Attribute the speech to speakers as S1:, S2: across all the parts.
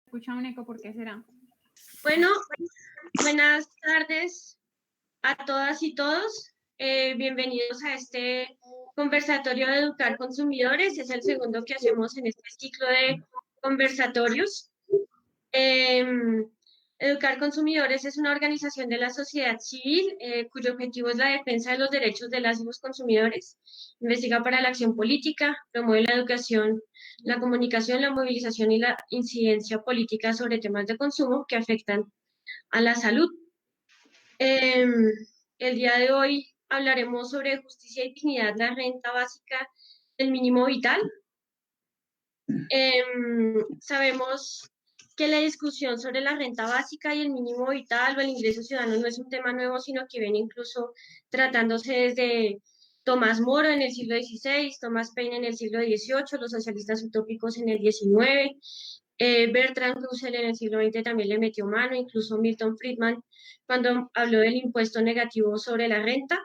S1: Escucha un eco, ¿por qué será?
S2: Bueno, buenas tardes a todas y todos. Bienvenidos a este conversatorio de Educar Consumidores. Es el segundo que hacemos en este ciclo de conversatorios. Educar Consumidores es una organización de la sociedad civil cuyo objetivo es la defensa de los derechos de las y los consumidores. Investiga para la acción política, promueve la educación, la comunicación, la movilización y la incidencia política sobre temas de consumo que afectan a la salud. El día de hoy hablaremos sobre justicia y dignidad, la renta básica, el mínimo vital. Sabemos que la discusión sobre la renta básica y el mínimo vital o el ingreso ciudadano no es un tema nuevo, sino que viene incluso tratándose desde Tomás Moro en el siglo XVI, Tomás Paine en el siglo XVIII, los socialistas utópicos en el XIX, Bertrand Russell en el siglo XX también le metió mano, incluso Milton Friedman cuando habló del impuesto negativo sobre la renta.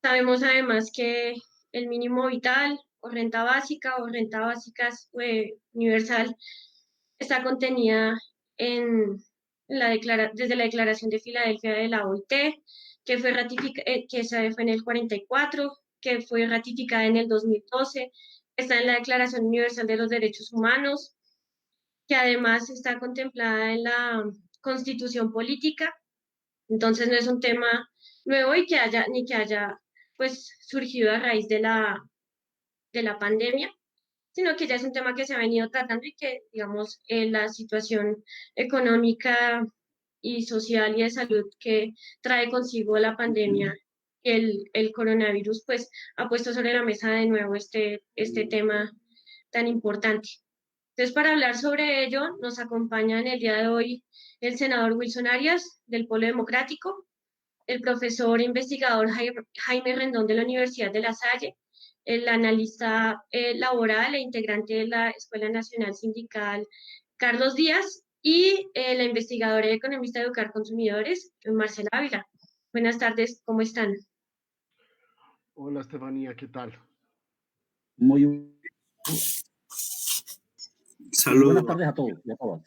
S2: Sabemos además que el mínimo vital o renta básica universal está contenida desde la Declaración de Filadelfia de la OIT, que fue fue en el 44, que fue ratificada en el 2012, está en la Declaración Universal de los Derechos Humanos, que además está contemplada en la Constitución Política. Entonces no es un tema nuevo y que haya pues surgido a raíz de la pandemia, sino que ya es un tema que se ha venido tratando y que, digamos, la situación económica y social y de salud que trae consigo la pandemia, el coronavirus, pues ha puesto sobre la mesa de nuevo este tema tan importante. Entonces, para hablar sobre ello, nos acompaña en el día de hoy el senador Wilson Arias, del Polo Democrático, el profesor investigador Jaime Rendón de la Universidad de La Salle, el analista laboral e integrante de la Escuela Nacional Sindical Carlos Díaz y la investigadora y economista de Educar Consumidores, Marcela Ávila. Buenas tardes, ¿cómo están?
S3: Hola Estefanía, ¿qué tal?
S4: Muy
S5: Saludos.
S4: Buenas tardes a todos y a todas.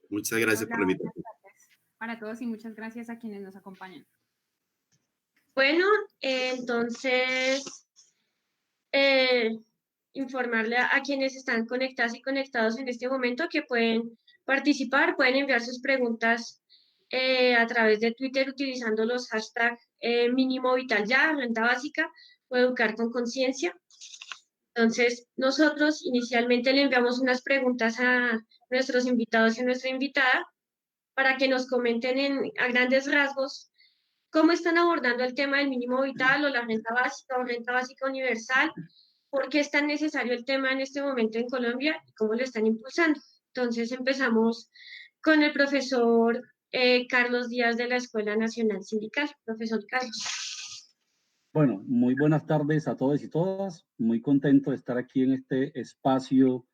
S5: Muchas gracias por la invitación.
S1: Buenas tardes para todos y muchas gracias a quienes nos acompañan.
S2: Bueno, entonces, informarle a quienes están conectadas y conectados en este momento que pueden participar, pueden enviar sus preguntas a través de Twitter utilizando los hashtags mínimo vital ya, renta básica o educar con conciencia. Entonces, nosotros inicialmente le enviamos unas preguntas a nuestros invitados y a nuestra invitada para que nos comenten a grandes rasgos cómo están abordando el tema del mínimo vital o la renta básica o renta básica universal, por qué es tan necesario el tema en este momento en Colombia y cómo lo están impulsando. Entonces empezamos con el profesor Carlos Díaz de la Escuela Nacional Sindical. Profesor Carlos.
S4: Bueno, muy buenas tardes a todos y todas. Muy contento de estar aquí en este espacio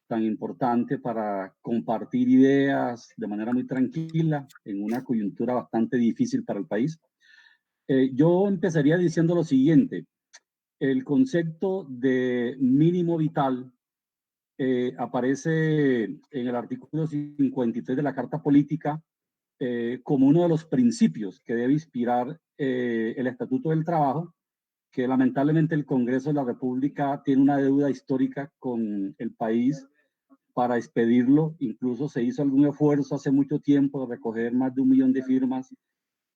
S4: tan importante para compartir ideas de manera muy tranquila en una coyuntura bastante difícil para el país. Yo empezaría diciendo lo siguiente. El concepto de mínimo vital aparece en el artículo 53 de la Carta Política como uno de los principios que debe inspirar el Estatuto del Trabajo, que lamentablemente el Congreso de la República tiene una deuda histórica con el país para expedirlo. Incluso se hizo algún esfuerzo hace mucho tiempo de recoger más de 1 millón de firmas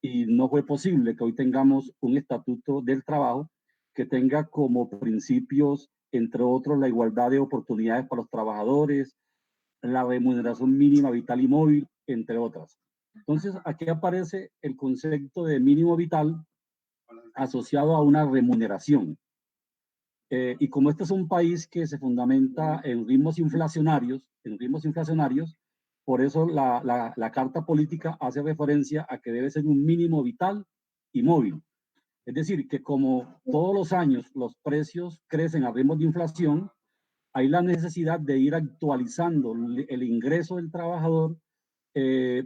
S4: y no fue posible que hoy tengamos un Estatuto del Trabajo que tenga como principios, entre otros, la igualdad de oportunidades para los trabajadores, la remuneración mínima vital y móvil, entre otras. Entonces, aquí aparece el concepto de mínimo vital asociado a una remuneración. Y como este es un país que se fundamenta en ritmos inflacionarios, por eso la Carta Política hace referencia a que debe ser un mínimo vital y móvil. Es decir, que como todos los años los precios crecen a ritmos de inflación, hay la necesidad de ir actualizando el ingreso del trabajador,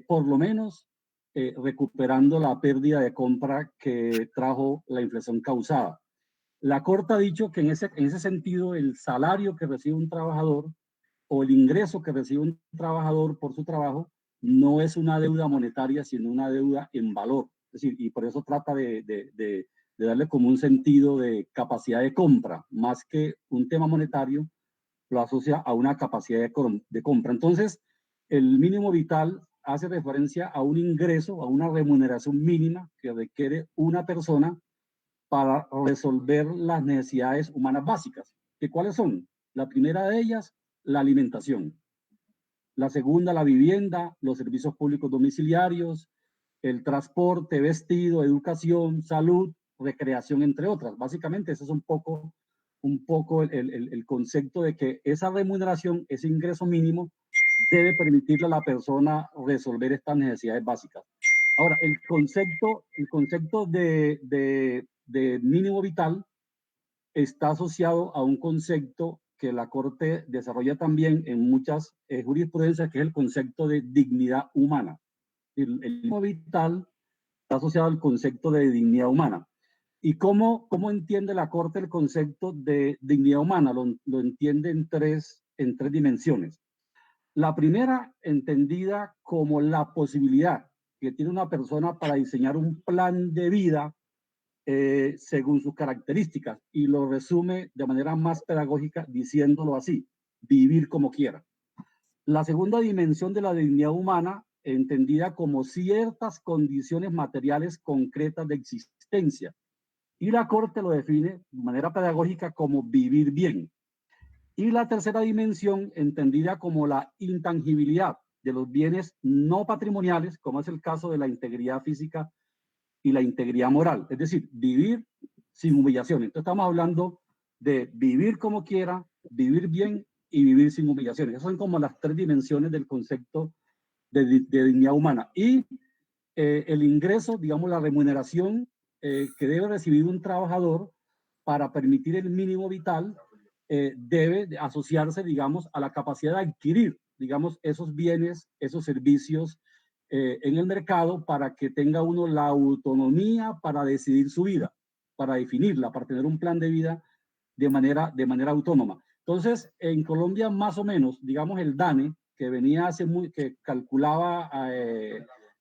S4: por lo menos recuperando la pérdida de compra que trajo la inflación causada. La Corte ha dicho que en ese sentido el salario que recibe un trabajador o el ingreso que recibe un trabajador por su trabajo no es una deuda monetaria, sino una deuda en valor. Es decir, y por eso trata de darle como un sentido de capacidad de compra, más que un tema monetario, lo asocia a una capacidad de compra. Entonces, el mínimo vital hace referencia a un ingreso, a una remuneración mínima que requiere una persona para resolver las necesidades humanas básicas. ¿Que cuáles son? La primera de ellas, la alimentación. La segunda, la vivienda, los servicios públicos domiciliarios, el transporte, vestido, educación, salud, recreación, entre otras. Básicamente, ese es un poco el concepto de que esa remuneración, ese ingreso mínimo, debe permitirle a la persona resolver estas necesidades básicas. Ahora, el concepto de mínimo vital está asociado a un concepto que la Corte desarrolla también en muchas jurisprudencias, que es el concepto de dignidad humana. El mínimo vital está asociado al concepto de dignidad humana. ¿Y cómo entiende la Corte el concepto de dignidad humana? Lo entiende en tres dimensiones. La primera, entendida como la posibilidad que tiene una persona para diseñar un plan de vida según sus características, y lo resume de manera más pedagógica diciéndolo así: vivir como quiera. La segunda dimensión de la dignidad humana, entendida como ciertas condiciones materiales concretas de existencia, y la Corte lo define de manera pedagógica como vivir bien. Y la tercera dimensión, entendida como la intangibilidad de los bienes no patrimoniales, como es el caso de la integridad física y la integridad moral, es decir, vivir sin humillación. Entonces estamos hablando de vivir como quiera, vivir bien y vivir sin humillaciones. Esas son como las tres dimensiones del concepto de dignidad humana. Y el ingreso, digamos, la remuneración que debe recibir un trabajador para permitir el mínimo vital debe asociarse, digamos, a la capacidad de adquirir, digamos, esos bienes, esos servicios en el mercado, para que tenga uno la autonomía para decidir su vida, para definirla, para tener un plan de vida de manera autónoma. Entonces, en Colombia, más o menos, digamos, el DANE, que venía hace que calculaba,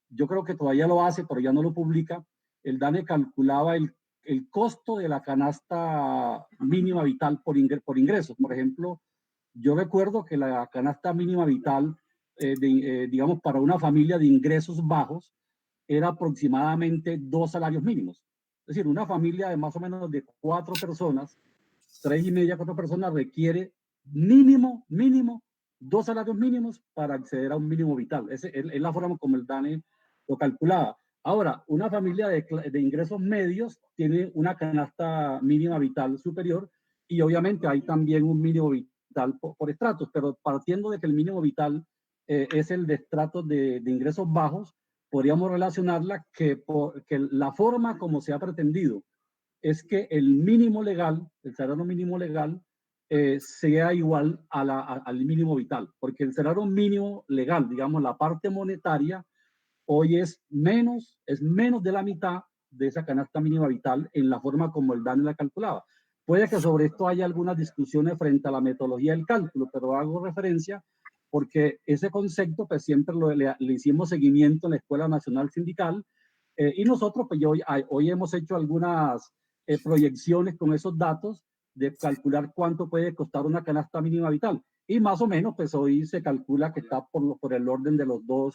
S4: yo creo que todavía lo hace, pero ya no lo publica, el DANE calculaba el costo de la canasta mínima vital por ingresos. Por ejemplo, yo recuerdo que la canasta mínima vital, digamos, para una familia de ingresos bajos, era aproximadamente 2 salarios mínimos. Es decir, una familia de más o menos de 4 personas, 3 y media, 4 personas, requiere mínimo 2 salarios mínimos para acceder a un mínimo vital. Esa es la forma como el DANE lo calculaba. Ahora, una familia de ingresos medios tiene una canasta mínima vital superior, y obviamente hay también un mínimo vital por estratos, pero partiendo de que el mínimo vital es el de estratos de ingresos bajos, podríamos relacionarla que la forma como se ha pretendido es que el mínimo legal, el salario mínimo legal, sea igual al mínimo vital, porque el salario mínimo legal, digamos, la parte monetaria, hoy es menos de la mitad de esa canasta mínima vital en la forma como el DANE la calculaba. Puede que sobre esto haya algunas discusiones frente a la metodología del cálculo, pero hago referencia porque ese concepto pues siempre le hicimos seguimiento en la Escuela Nacional Sindical, y nosotros pues hoy hemos hecho algunas proyecciones con esos datos de calcular cuánto puede costar una canasta mínima vital, y más o menos pues hoy se calcula que está por el orden de los 2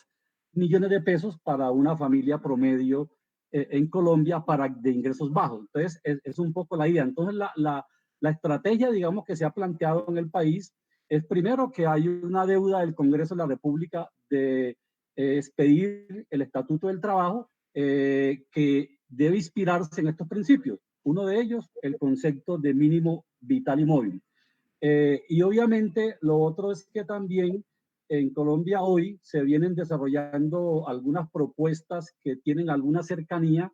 S4: millones de pesos para una familia promedio en Colombia de ingresos bajos. Entonces, es un poco la idea. Entonces, la estrategia, digamos, que se ha planteado en el país es, primero, que hay una deuda del Congreso de la República de expedir el Estatuto del Trabajo, que debe inspirarse en estos principios. Uno de ellos, el concepto de mínimo vital y móvil. Y obviamente, lo otro es que también en Colombia hoy se vienen desarrollando algunas propuestas que tienen alguna cercanía,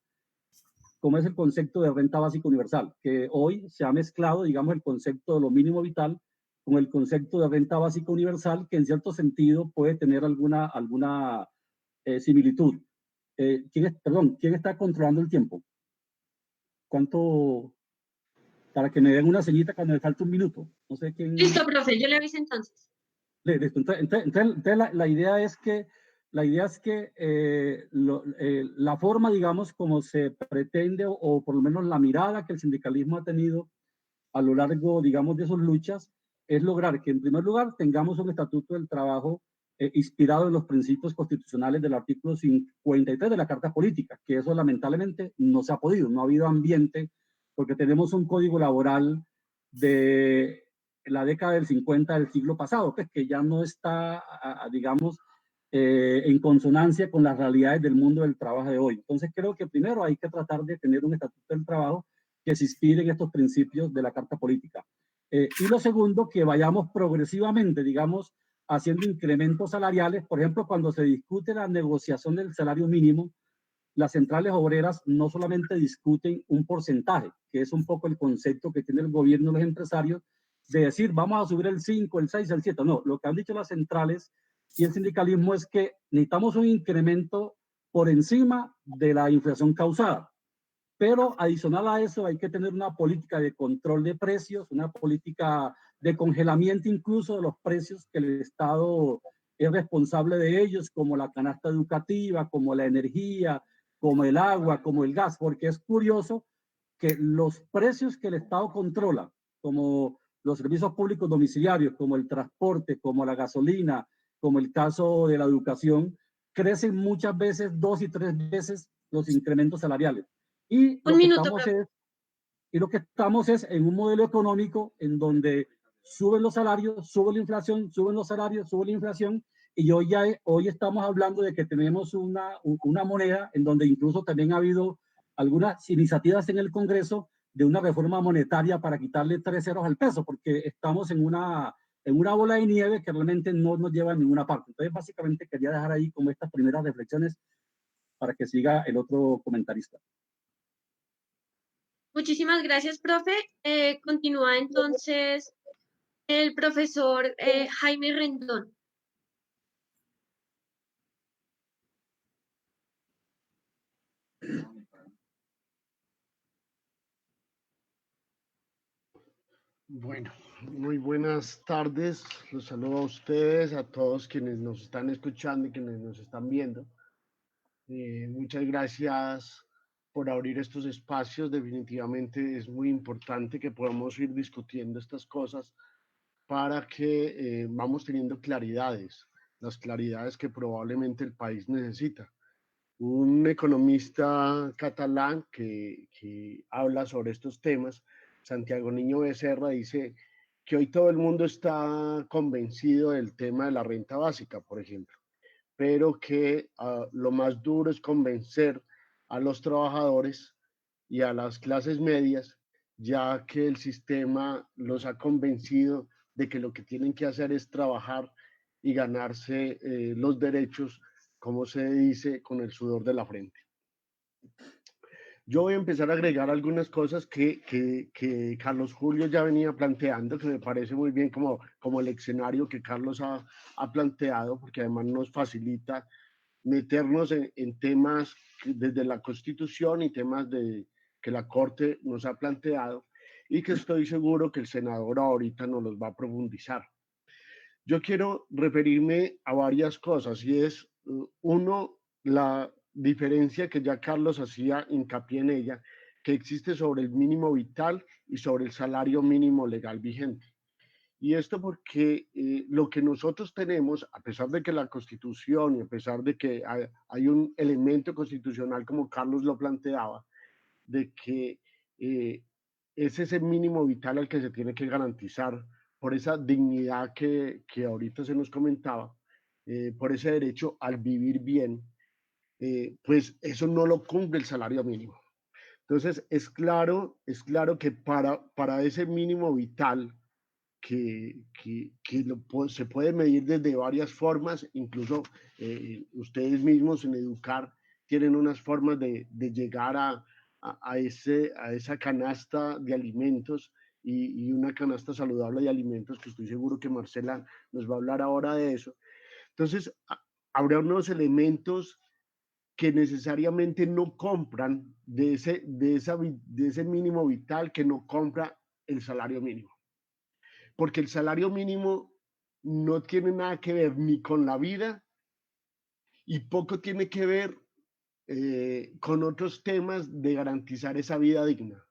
S4: como es el concepto de renta básica universal, que hoy se ha mezclado, digamos, el concepto de lo mínimo vital con el concepto de renta básica universal, que en cierto sentido puede tener alguna similitud. ¿Quién está controlando el tiempo? ¿Cuánto? Para que me den una señita cuando me falte un minuto. No sé quién.
S2: Listo, profe, yo le aviso entonces.
S4: Entonces, la idea es que la forma, digamos, como se pretende, o por lo menos la mirada que el sindicalismo ha tenido a lo largo, digamos, de sus luchas, es lograr que, en primer lugar, tengamos un estatuto del trabajo inspirado en los principios constitucionales del artículo 53 de la Carta Política, que eso lamentablemente no se ha podido, no ha habido ambiente, porque tenemos un código laboral de la década del 50 del siglo pasado, pues, que ya no está, digamos, en consonancia con las realidades del mundo del trabajo de hoy. Entonces creo que primero hay que tratar de tener un estatuto del trabajo que se inspire en estos principios de la Carta Política. Y lo segundo, que vayamos progresivamente, digamos, haciendo incrementos salariales. Por ejemplo, cuando se discute la negociación del salario mínimo, las centrales obreras no solamente discuten un porcentaje, que es un poco el concepto que tiene el gobierno y los empresarios, de decir, vamos a subir el 5, el 6, el 7. No, lo que han dicho las centrales y el sindicalismo es que necesitamos un incremento por encima de la inflación causada. Pero adicional a eso hay que tener una política de control de precios, una política de congelamiento incluso de los precios que el Estado es responsable de ellos, como la canasta educativa, como la energía, como el agua, como el gas, porque es curioso que los precios que el Estado controla, como los servicios públicos domiciliarios, como el transporte, como la gasolina, como el caso de la educación, crecen muchas veces 2 y 3 veces los incrementos salariales. Y lo que estamos es en un modelo económico en donde suben los salarios, sube la inflación, suben los salarios, sube la inflación, y hoy estamos hablando de que tenemos una moneda en donde incluso también ha habido algunas iniciativas en el Congreso de una reforma monetaria para quitarle 3 ceros al peso, porque estamos en una bola de nieve que realmente no nos lleva a ninguna parte. Entonces, básicamente quería dejar ahí como estas primeras reflexiones para que siga el otro comentarista.
S2: Muchísimas gracias, profe. Continúa entonces el profesor Jaime Rendón.
S3: Bueno, muy buenas tardes. Los saludo a ustedes, a todos quienes nos están escuchando y quienes nos están viendo. Muchas gracias por abrir estos espacios. Definitivamente es muy importante que podamos ir discutiendo estas cosas para que vamos teniendo claridades, las claridades que probablemente el país necesita. Un economista catalán que habla sobre estos temas, Santiago Niño Becerra, dice que hoy todo el mundo está convencido del tema de la renta básica, por ejemplo, pero que lo más duro es convencer a los trabajadores y a las clases medias, ya que el sistema los ha convencido de que lo que tienen que hacer es trabajar y ganarse los derechos, como se dice, con el sudor de la frente. Yo voy a empezar a agregar algunas cosas que Carlos Julio ya venía planteando, que me parece muy bien como el escenario que Carlos ha planteado, porque además nos facilita meternos en temas desde la Constitución y temas que la Corte nos ha planteado y que estoy seguro que el senador ahorita nos los va a profundizar. Yo quiero referirme a varias cosas y es, uno, la diferencia que ya Carlos hacía hincapié en ella, que existe sobre el mínimo vital y sobre el salario mínimo legal vigente. Y esto porque lo que nosotros tenemos, a pesar de que la Constitución y a pesar de que hay un elemento constitucional como Carlos lo planteaba, de que es ese mínimo vital al que se tiene que garantizar por esa dignidad que ahorita se nos comentaba, por ese derecho al vivir bien, pues eso no lo cumple el salario mínimo. Entonces, es claro que para ese mínimo vital, se puede medir desde varias formas, incluso ustedes mismos en Educar tienen unas formas de llegar a esa canasta de alimentos y una canasta saludable de alimentos, que estoy seguro que Marcela nos va a hablar ahora de eso. Entonces, habrá unos elementos que necesariamente no compran de ese mínimo vital, que no compra el salario mínimo. Porque el salario mínimo no tiene nada que ver ni con la vida y poco tiene que ver con otros temas de garantizar esa vida digna.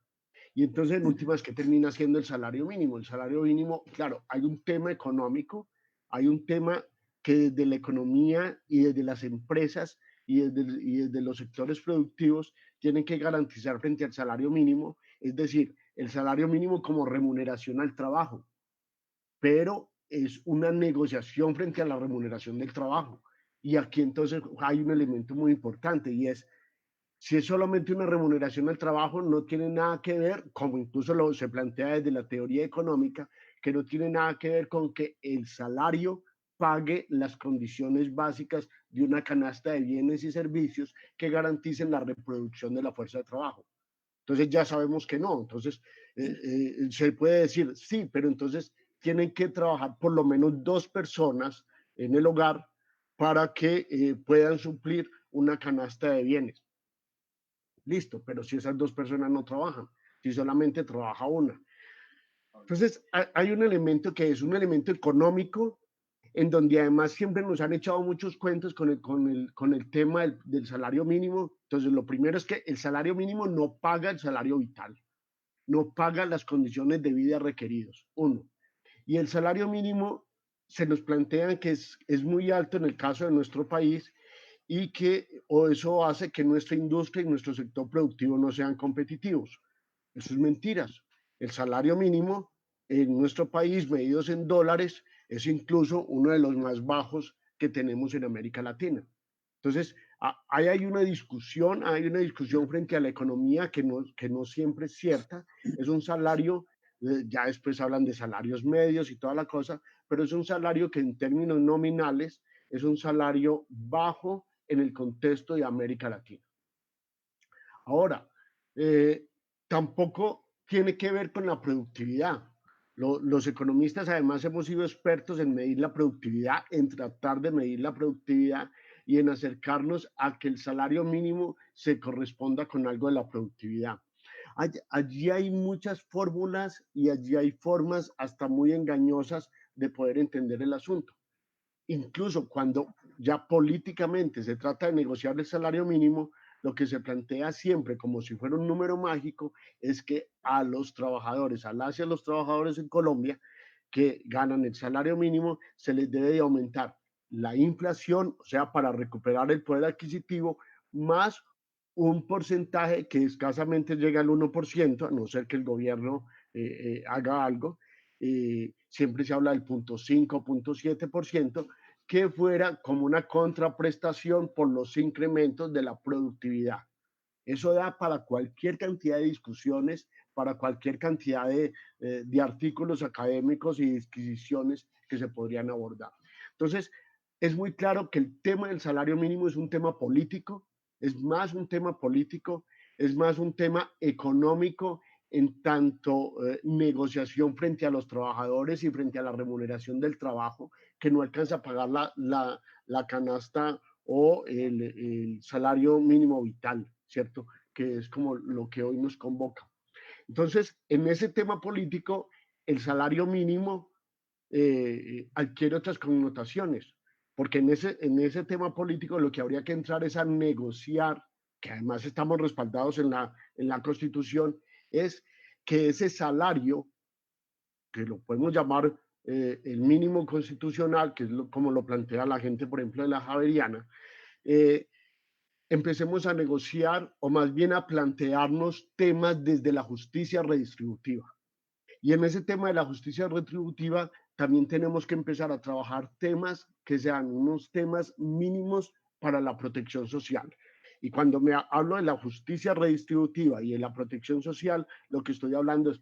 S3: Y entonces, en últimas, ¿qué termina siendo el salario mínimo? El salario mínimo, claro, hay un tema económico, hay un tema que desde la economía y desde las empresas y desde los sectores productivos tienen que garantizar frente al salario mínimo, es decir, el salario mínimo como remuneración al trabajo, pero es una negociación frente a la remuneración del trabajo. Y aquí entonces hay un elemento muy importante y es si es solamente una remuneración al trabajo, no tiene nada que ver, como incluso se plantea desde la teoría económica, que no tiene nada que ver con que el salario pague las condiciones básicas de una canasta de bienes y servicios que garanticen la reproducción de la fuerza de trabajo. Entonces ya sabemos que no. Entonces se puede decir, sí, pero entonces tienen que trabajar por lo menos 2 personas en el hogar para que puedan suplir una canasta de bienes. Listo, pero si esas 2 personas no trabajan, si solamente trabaja una. Entonces, hay un elemento que es un elemento económico, en donde además siempre nos han echado muchos cuentos con el tema del salario mínimo. Entonces, lo primero es que el salario mínimo no paga el salario vital, no paga las condiciones de vida requeridos, uno. Y el salario mínimo se nos plantea que es muy alto en el caso de nuestro país y que o eso hace que nuestra industria y nuestro sector productivo no sean competitivos. Eso es mentiras. El salario mínimo en nuestro país, medidos en dólares, es incluso uno de los más bajos que tenemos en América Latina. Entonces, ahí hay una discusión frente a la economía que no siempre es cierta. Es un salario, ya después hablan de salarios medios y toda la cosa, pero es un salario que en términos nominales es un salario bajo en el contexto de América Latina. Ahora, tampoco tiene que ver con la productividad. Los economistas además hemos sido expertos en medir la productividad, en tratar de medir la productividad y en acercarnos a que el salario mínimo se corresponda con algo de la productividad. Allí hay muchas fórmulas y allí hay formas hasta muy engañosas de poder entender el asunto. Incluso cuando ya políticamente se trata de negociar el salario mínimo, lo que se plantea siempre como si fuera un número mágico es que a los trabajadores, a las y a los trabajadores en Colombia que ganan el salario mínimo, se les debe de aumentar la inflación, o sea, para recuperar el poder adquisitivo, más un porcentaje que escasamente llega al 1%, a no ser que el gobierno haga algo, siempre se habla del 0.5, 0.7%, que fuera como una contraprestación por los incrementos de la productividad. Eso da para cualquier cantidad de discusiones, para cualquier cantidad de artículos académicos y disquisiciones que se podrían abordar. Entonces, es muy claro que el tema del salario mínimo es un tema político, es más un tema político, es más un tema económico en tanto negociación frente a los trabajadores y frente a la remuneración del trabajo, que no alcanza a pagar la canasta o el salario mínimo vital, ¿cierto? Que es como lo que hoy nos convoca. Entonces, en ese tema político, el salario mínimo adquiere otras connotaciones, porque en ese tema político lo que habría que entrar es a negociar, que además estamos respaldados en la Constitución, es que ese salario, que lo podemos llamar el mínimo constitucional, que es como lo plantea la gente, por ejemplo, de la Javeriana, empecemos a negociar o más bien a plantearnos temas desde la justicia redistributiva. Y en ese tema de la justicia retributiva también tenemos que empezar a trabajar temas que sean unos temas mínimos para la protección social. Y cuando me hablo de la justicia redistributiva y de la protección social, lo que estoy hablando es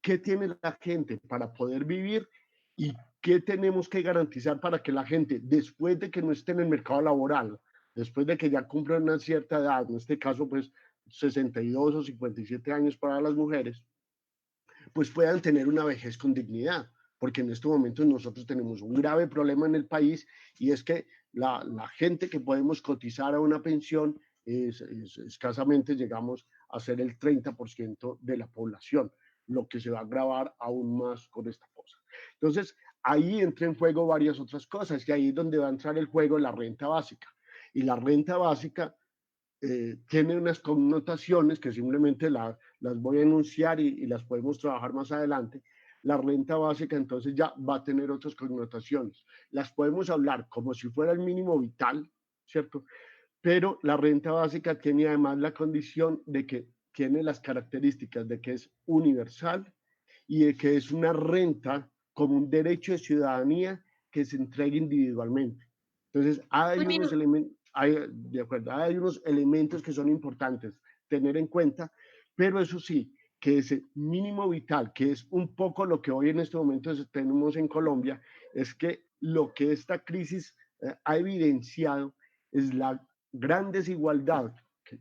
S3: qué tiene la gente para poder vivir y qué tenemos que garantizar para que la gente, después de que no esté en el mercado laboral, después de que ya cumplan una cierta edad, en este caso pues 62 o 57 años para las mujeres, pues puedan tener una vejez con dignidad, porque en este momento nosotros tenemos un grave problema en el país y es que la gente que podemos cotizar a una pensión escasamente llegamos a ser el 30% de la población, lo que se va a agravar aún más con esta cosa. Entonces, ahí entra en juego varias otras cosas y ahí es donde va a entrar el juego la renta básica. Y la renta básica tiene unas connotaciones que simplemente las voy a enunciar y las podemos trabajar más adelante. La renta básica entonces ya va a tener otras connotaciones. Las podemos hablar como si fuera el mínimo vital, ¿cierto? Pero la renta básica tiene además la condición de que tiene las características de que es universal y de que es una renta como un derecho de ciudadanía que se entrega individualmente. Entonces, hay
S2: Un
S3: unos
S2: minuto.
S3: elementos, de acuerdo, hay unos elementos que son importantes tener en cuenta, pero eso sí, que ese mínimo vital, que es un poco lo que hoy en este momento tenemos en Colombia, es que lo que esta crisis ha evidenciado es la gran desigualdad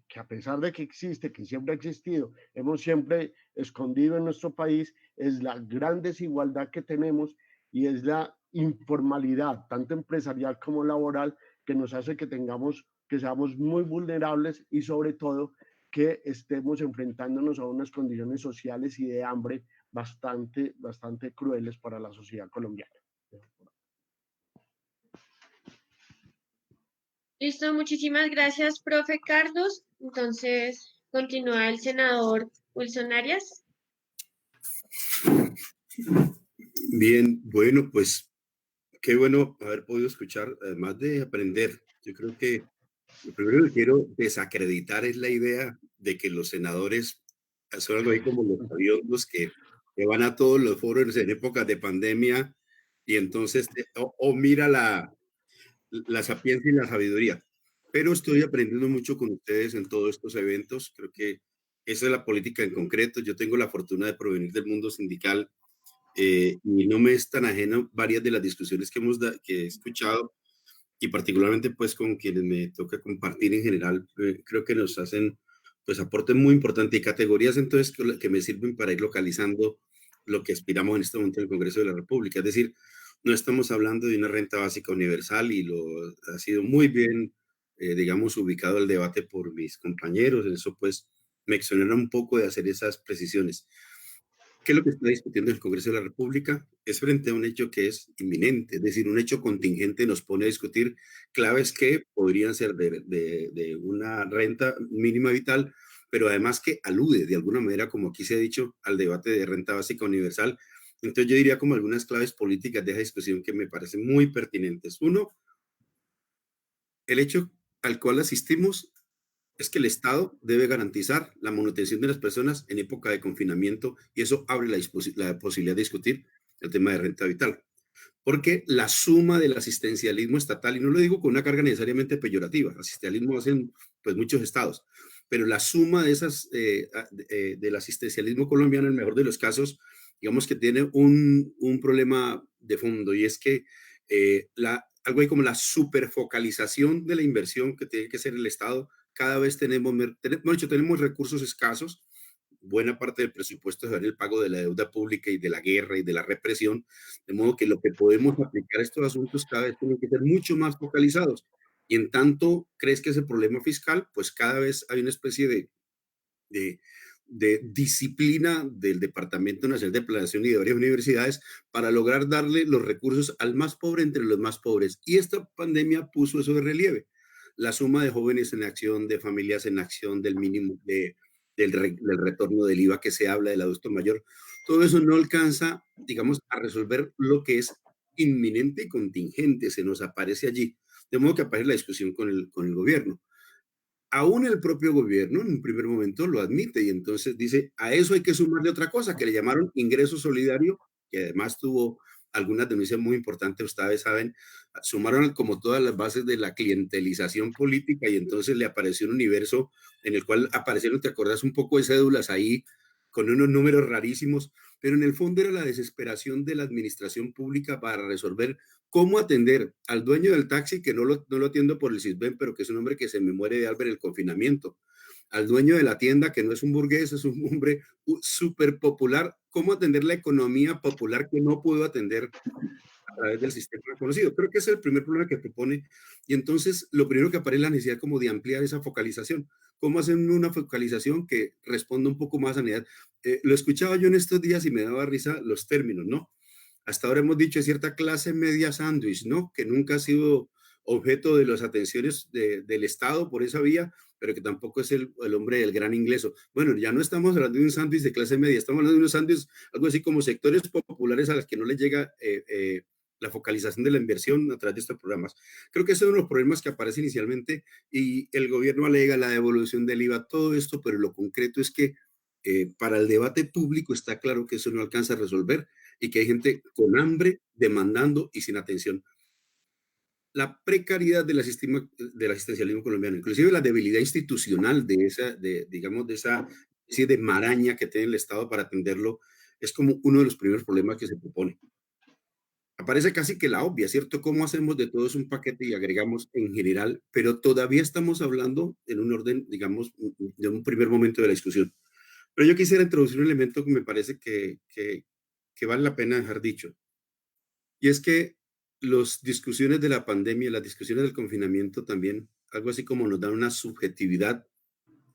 S3: que a pesar de que existe, que siempre ha existido, hemos siempre escondido en nuestro país, es la gran desigualdad que tenemos y es la informalidad, tanto empresarial como laboral, que nos hace que seamos muy vulnerables y sobre todo que estemos enfrentándonos a unas condiciones sociales y de hambre bastante crueles para la sociedad colombiana.
S2: Listo, muchísimas gracias, profe Carlos. Entonces, continúa el senador Wilson Arias.
S5: Bien, bueno, pues qué bueno haber podido escuchar, además de aprender. Yo creo que lo primero que quiero desacreditar es la idea de que los senadores son algo ahí como los aviones que van a todos los foros en épocas de pandemia y entonces, o mira la sapiencia y la sabiduría. Pero estoy aprendiendo mucho con ustedes en todos estos eventos. Creo que esa es la política en concreto. Yo tengo la fortuna de provenir del mundo sindical y no me es tan ajeno varias de las discusiones que he escuchado y particularmente pues con quienes me toca compartir en general, creo que nos hacen pues aportes muy importantes y categorías entonces que me sirven para ir localizando lo que aspiramos en este momento en el Congreso de la República. Es decir, no estamos hablando de una renta básica universal y lo ha sido muy bien, digamos, ubicado el debate por mis compañeros. Eso pues me exonera un poco de hacer esas precisiones. ¿Qué es lo que está discutiendo el Congreso de la República? Es frente a un hecho que es inminente, es decir, un hecho contingente nos pone a discutir claves que podrían ser de una renta mínima vital, pero además que alude de alguna manera, como aquí se ha dicho, al debate de renta básica universal. Entonces yo diría como algunas claves políticas de esa discusión que me parecen muy pertinentes. Uno, el hecho al cual asistimos es que el Estado debe garantizar la manutención de las personas en época de confinamiento y eso abre la posibilidad de discutir el tema de renta vital. Porque la suma del asistencialismo estatal, y no lo digo con una carga necesariamente peyorativa, asistencialismo hacen pues muchos estados, pero la suma de esas, del asistencialismo colombiano, en el mejor de los casos, digamos que tiene un problema de fondo y es que algo hay como la superfocalización de la inversión que tiene que hacer el Estado. Cada vez tenemos recursos escasos, buena parte del presupuesto es ver el pago de la deuda pública y de la guerra y de la represión, de modo que lo que podemos aplicar a estos asuntos cada vez tienen que ser mucho más focalizados. Y en tanto crees que ese problema fiscal, pues cada vez hay una especie de, de disciplina del Departamento Nacional de Planeación y de varias universidades para lograr darle los recursos al más pobre entre los más pobres. Y esta pandemia puso eso de relieve. La suma de jóvenes en acción, de familias en acción, del mínimo, del retorno del IVA que se habla, del adulto mayor, todo eso no alcanza, digamos, a resolver lo que es inminente y contingente, se nos aparece allí. De modo que aparece la discusión con el gobierno. Aún el propio gobierno en un primer momento lo admite y entonces dice, a eso hay que sumarle otra cosa que le llamaron ingreso solidario, que además tuvo algunas denuncias muy importantes, ustedes saben, sumaron como todas las bases de la clientelización política y entonces le apareció un universo en el cual aparecieron, te acordás, un poco de cédulas ahí con unos números rarísimos, pero en el fondo era la desesperación de la administración pública para resolver cómo atender al dueño del taxi, que no lo atiendo por el CISBEN, pero que es un hombre que se me muere de hambre en el confinamiento, al dueño de la tienda, que no es un burgués, es un hombre súper popular, cómo atender la economía popular que no pudo atender a través del sistema conocido. Creo que ese es el primer problema que propone. Y entonces, lo primero que aparece es la necesidad como de ampliar esa focalización. ¿Cómo hacen una focalización que responda un poco más a la necesidad? Lo escuchaba yo en estos días y me daba risa los términos, ¿no? hasta ahora hemos dicho cierta clase media sándwich, ¿no? Que nunca ha sido objeto de las atenciones del Estado por esa vía, pero que tampoco es el hombre del gran ingreso. Bueno, ya no estamos hablando de un sándwich de clase media, estamos hablando de unos sándwiches, algo así como sectores populares a los que no les llega la focalización de la inversión a través de estos programas. Creo que ese es uno de los problemas que aparece inicialmente y el gobierno alega la devolución del IVA, todo esto, pero lo concreto es que para el debate público está claro que eso no alcanza a resolver y que hay gente con hambre, demandando y sin atención. La precariedad del asistencialismo colombiano, inclusive la debilidad institucional digamos, de esa especie de maraña que tiene el Estado para atenderlo, es como uno de los primeros problemas que se propone. Aparece casi que la obvia, ¿cierto? ¿Cómo hacemos de todos un paquete y agregamos en general? Pero todavía estamos hablando en un orden, digamos, de un primer momento de la discusión. Pero yo quisiera introducir un elemento que me parece que vale la pena dejar dicho. Y es que las discusiones de la pandemia, las discusiones del confinamiento también, algo así como nos dan una subjetividad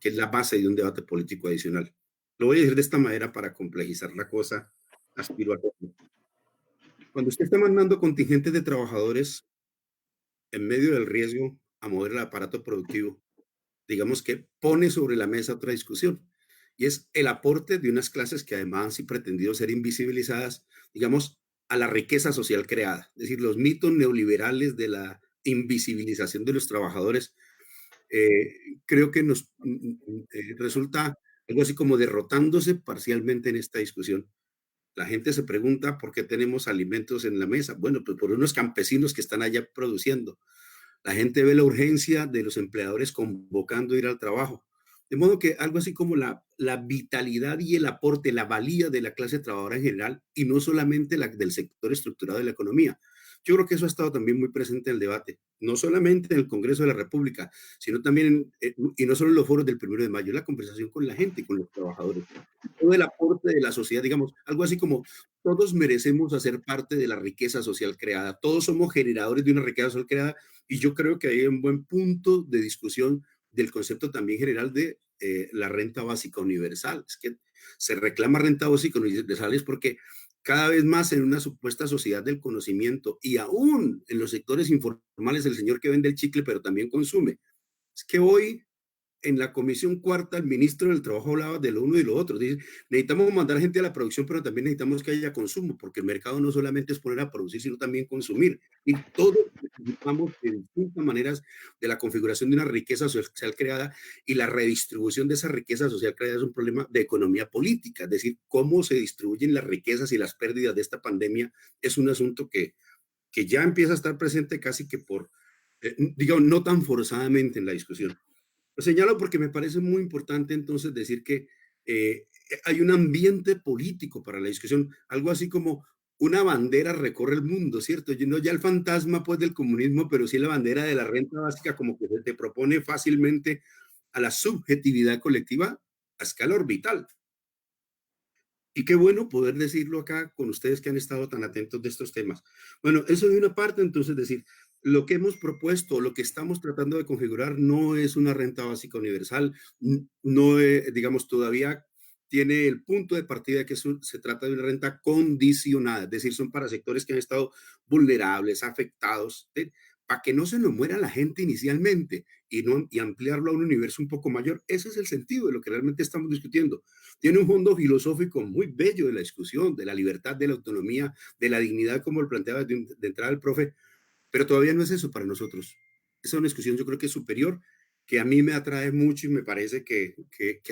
S5: que es la base de un debate político adicional. Lo voy a decir de esta manera para complejizar la cosa, aspiro a hacerlo. Cuando usted está mandando contingentes de trabajadores en medio del riesgo a mover el aparato productivo, digamos que pone sobre la mesa otra discusión, y es el aporte de unas clases que además han sí pretendido ser invisibilizadas, digamos, a la riqueza social creada. Es decir, los mitos neoliberales de la invisibilización de los trabajadores, creo que nos resulta algo así como derrotándose parcialmente en esta discusión. La gente se pregunta por qué tenemos alimentos en la mesa. Bueno, pues por unos campesinos que están allá produciendo. La gente ve la urgencia de los empleadores convocando a ir al trabajo. De modo que algo así como la vitalidad y el aporte, la valía de la clase trabajadora en general y no solamente la del sector estructurado de la economía. Yo creo que eso ha estado también muy presente en el debate, no solamente en el Congreso de la República, sino también, y no solo en los foros del 1 de mayo, la conversación con la gente, con los trabajadores. Todo el aporte de la sociedad, digamos, algo así como todos merecemos hacer parte de la riqueza social creada, todos somos generadores de una riqueza social creada y yo creo que hay un buen punto de discusión del concepto también general de la renta básica universal. Es que se reclama renta básica universal es porque cada vez más en una supuesta sociedad del conocimiento y aún en los sectores informales, el señor que vende el chicle pero también consume. Es que hoy en la comisión cuarta, el ministro del Trabajo hablaba de lo uno y lo otro. Dice, necesitamos mandar gente a la producción, pero también necesitamos que haya consumo, porque el mercado no solamente es poner a producir, sino también consumir. Y todos participamos de distintas maneras de la configuración de una riqueza social creada y la redistribución de esa riqueza social creada es un problema de economía política. Es decir, cómo se distribuyen las riquezas y las pérdidas de esta pandemia es un asunto que ya empieza a estar presente casi que por, digamos, no tan forzadamente en la discusión. Lo señalo porque me parece muy importante entonces decir que hay un ambiente político para la discusión, algo así como una bandera recorre el mundo, ¿cierto? No ya el fantasma pues del comunismo, pero sí la bandera de la renta básica como que se te propone fácilmente a la subjetividad colectiva a escala orbital. Y qué bueno poder decirlo acá con ustedes que han estado tan atentos de estos temas. Bueno, eso de una parte, entonces, decir, lo que hemos propuesto, lo que estamos tratando de configurar no es una renta básica universal, no, digamos, todavía tiene el punto de partida que se trata de una renta condicionada, es decir, son para sectores que han estado vulnerables, afectados, para que no se nos muera la gente inicialmente y ampliarlo a un universo un poco mayor. Ese es el sentido de lo que realmente estamos discutiendo. Tiene un fondo filosófico muy bello de la discusión, de la libertad, de la autonomía, de la dignidad, como lo planteaba de entrada el profe, pero todavía no es eso para nosotros. Esa es una discusión yo creo que es superior, que a mí me atrae mucho y me parece que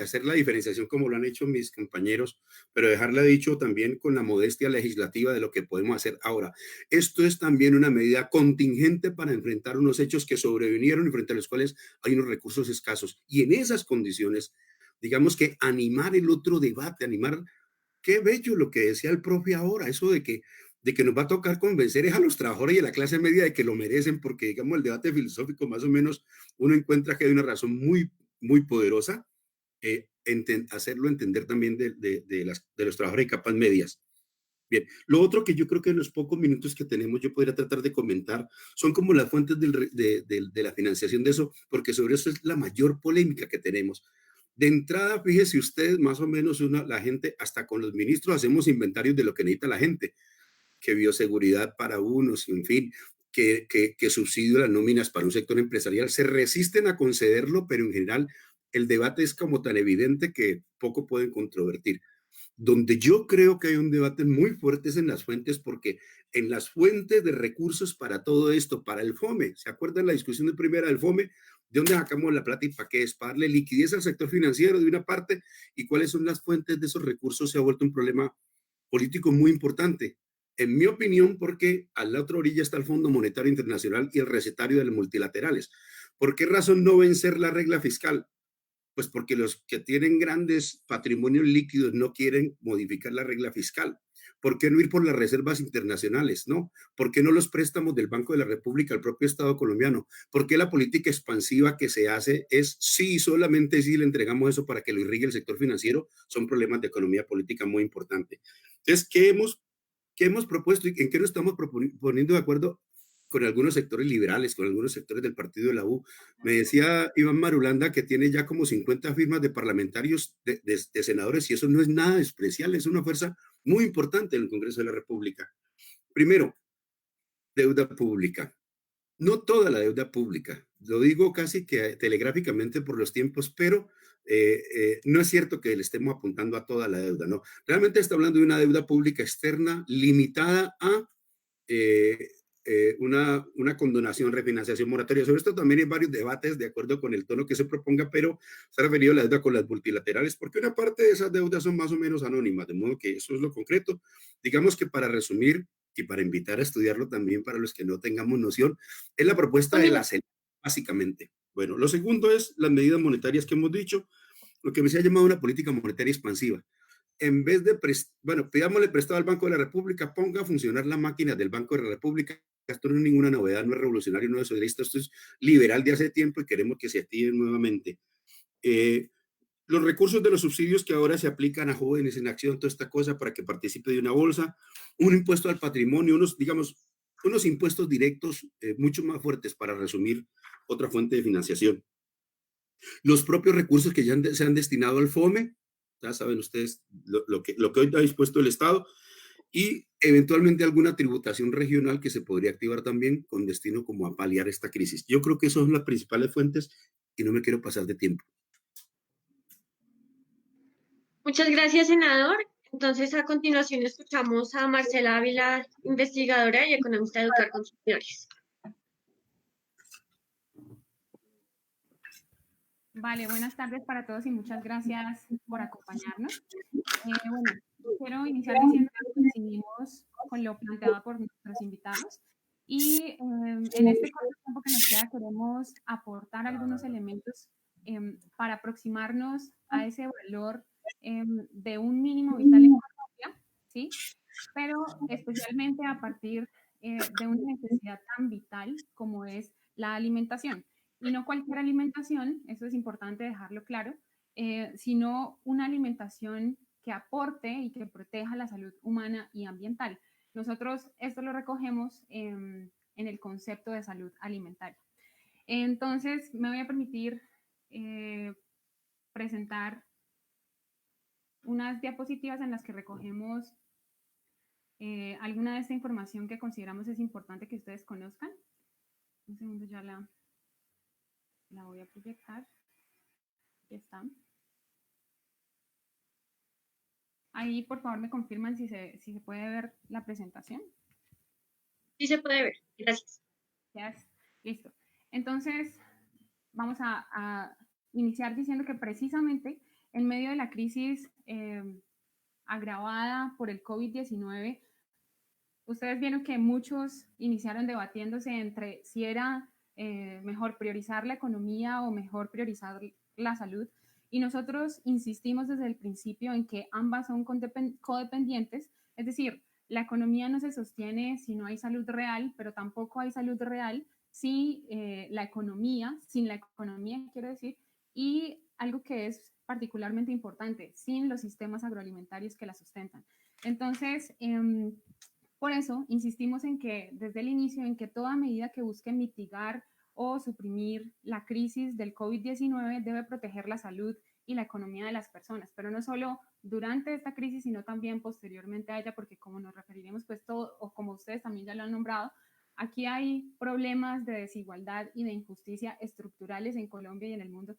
S5: hacer la diferenciación como lo han hecho mis compañeros, pero dejarla dicho también con la modestia legislativa de lo que podemos hacer ahora. Esto es también una medida contingente para enfrentar unos hechos que sobrevinieron y frente a los cuales hay unos recursos escasos. Y en esas condiciones, digamos que animar el otro debate, animar, qué bello lo que decía el profe ahora, eso de que nos va a tocar convencer a los trabajadores y a la clase media de que lo merecen, porque digamos el debate filosófico más o menos uno encuentra que hay una razón muy, muy poderosa, hacerlo entender también de los trabajadores y capas medias. Bien, lo otro que yo creo que en los pocos minutos que tenemos yo podría tratar de comentar son como las fuentes de la financiación de eso, porque sobre eso es la mayor polémica que tenemos. De entrada, fíjese usted, más o menos la gente, hasta con los ministros hacemos inventarios de lo que necesita la gente. que bioseguridad para unos, en fin, que subsidio las nóminas para un sector empresarial. Se resisten a concederlo, pero en general el debate es como tan evidente que poco pueden controvertir. Donde yo creo que hay un debate muy fuerte es en las fuentes, porque en las fuentes de recursos para todo esto, para el FOME, ¿se acuerdan la discusión de primera del FOME? ¿De dónde sacamos la plata y para qué es? Para darle liquidez al sector financiero de una parte, y cuáles son las fuentes de esos recursos se ha vuelto un problema político muy importante. En mi opinión, porque a la otra orilla está el Fondo Monetario Internacional y el recetario de los multilaterales. ¿Por qué razón no vencer la regla fiscal? Pues porque los que tienen grandes patrimonios líquidos no quieren modificar la regla fiscal. ¿Por qué no ir por las reservas internacionales? ¿No? ¿Por qué no los préstamos del Banco de la República al propio Estado colombiano? ¿Por qué la política expansiva que se hace es sí, solamente si le entregamos eso para que lo irrigue el sector financiero? Son problemas de economía política muy importantes. Entonces, ¿qué hemos propuesto y en qué nos estamos poniendo de acuerdo con algunos sectores liberales, con algunos sectores del partido de la U? Me decía Iván Marulanda que tiene ya como 50 firmas de parlamentarios, de senadores, y eso no es nada despreciable, es una fuerza muy importante en el Congreso de la República. Primero, deuda pública. No toda la deuda pública, lo digo casi que telegráficamente por los tiempos, pero no es cierto que le estemos apuntando a toda la deuda, no. Realmente está hablando de una deuda pública externa limitada a una condonación, refinanciación moratoria. Sobre esto también hay varios debates de acuerdo con el tono que se proponga, pero se ha referido a la deuda con las multilaterales, porque una parte de esas deudas son más o menos anónimas, de modo que eso es lo concreto. Digamos que para resumir y para invitar a estudiarlo también para los que no tengamos noción, es la propuesta de la CELAC, básicamente. Bueno, lo segundo es las medidas monetarias que hemos dicho, lo que se ha llamado una política monetaria expansiva. En vez de, pidámosle prestado al Banco de la República, ponga a funcionar la máquina del Banco de la República. Esto no es ninguna novedad, no es revolucionario, no es socialista, esto es liberal de hace tiempo y queremos que se activen nuevamente. Los recursos de los subsidios que ahora se aplican a jóvenes en acción, toda esta cosa para que participe de una bolsa, un impuesto al patrimonio, unos impuestos directos mucho más fuertes, para resumir, otra fuente de financiación. Los propios recursos que ya se han destinado al FOME, ya saben ustedes lo que hoy ha dispuesto el Estado, y eventualmente alguna tributación regional que se podría activar también con destino como a paliar esta crisis. Yo creo que esas son las principales fuentes y no me quiero pasar de tiempo.
S2: Muchas gracias, senador. Entonces, a continuación escuchamos a Marcela Ávila, investigadora y economista de Educar Consumidores.
S1: Vale, buenas tardes para todos y muchas gracias por acompañarnos. Bueno, quiero iniciar diciendo que coincidimos con lo planteado por nuestros invitados y en este corto tiempo que nos queda queremos aportar algunos elementos para aproximarnos a ese valor de un mínimo vital en Colombia, ¿sí? Pero especialmente a partir de una necesidad tan vital como es la alimentación. Y no cualquier alimentación, eso es importante dejarlo claro, sino una alimentación que aporte y que proteja la salud humana y ambiental. Nosotros esto lo recogemos en el concepto de salud alimentaria. Entonces, me voy a permitir presentar unas diapositivas en las que recogemos alguna de esta información que consideramos es importante que ustedes conozcan. Un segundo, ya la voy a proyectar. Aquí está. Ahí, por favor, me confirman si se puede ver la presentación.
S2: Sí se puede ver. Gracias.
S1: Yes. Listo. Entonces, vamos a iniciar diciendo que precisamente en medio de la crisis agravada por el COVID-19, ustedes vieron que muchos iniciaron debatiéndose entre si era mejor priorizar la economía o mejor priorizar la salud. Y nosotros insistimos desde el principio en que ambas son codependientes, es decir, la economía no se sostiene si no hay salud real, pero tampoco hay salud real sin la economía, quiero decir, y algo que es particularmente importante, sin los sistemas agroalimentarios que la sustentan. Entonces, por eso insistimos en que desde el inicio, en que toda medida que busque mitigar o suprimir la crisis del COVID-19 debe proteger la salud y la economía de las personas, pero no solo durante esta crisis, sino también posteriormente a ella, porque como nos referiremos pues todo, o como ustedes también ya lo han nombrado, aquí hay problemas de desigualdad y de injusticia estructurales en Colombia y en el mundo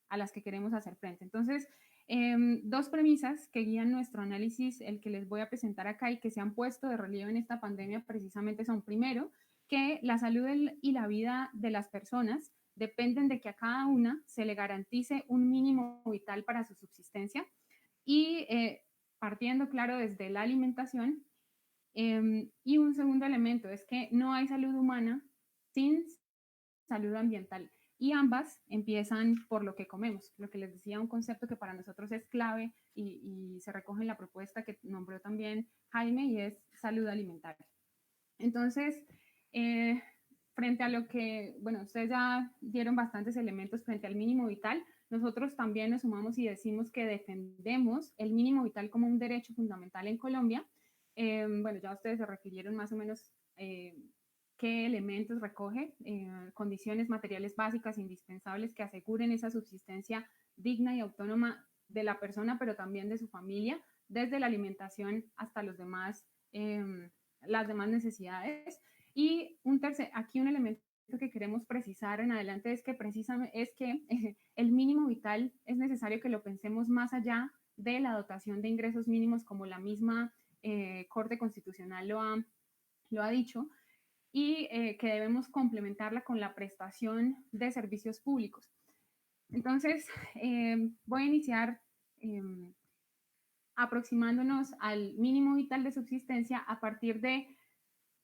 S1: a las que queremos hacer frente. Entonces, dos premisas que guían nuestro análisis, el que les voy a presentar acá y que se han puesto de relieve en esta pandemia precisamente son, primero, que la salud y la vida de las personas dependen de que a cada una se le garantice un mínimo vital para su subsistencia y partiendo, claro, desde la alimentación. Y un segundo elemento es que no hay salud humana sin salud ambiental. Y ambas empiezan por lo que comemos, lo que les decía, un concepto que para nosotros es clave y se recoge en la propuesta que nombró también Jaime y es salud alimentaria. Entonces, frente a lo que, bueno, ustedes ya dieron bastantes elementos frente al mínimo vital, nosotros también nos sumamos y decimos que defendemos el mínimo vital como un derecho fundamental en Colombia. Bueno, ya ustedes se refirieron más o menos qué elementos recoge, condiciones materiales básicas indispensables que aseguren esa subsistencia digna y autónoma de la persona, pero también de su familia, desde la alimentación hasta los demás, las demás necesidades. Y aquí un elemento que queremos precisar en adelante es que precisamente el mínimo vital es necesario que lo pensemos más allá de la dotación de ingresos mínimos, como la misma Corte Constitucional lo ha dicho, y que debemos complementarla con la prestación de servicios públicos. Entonces, voy a iniciar aproximándonos al mínimo vital de subsistencia a partir de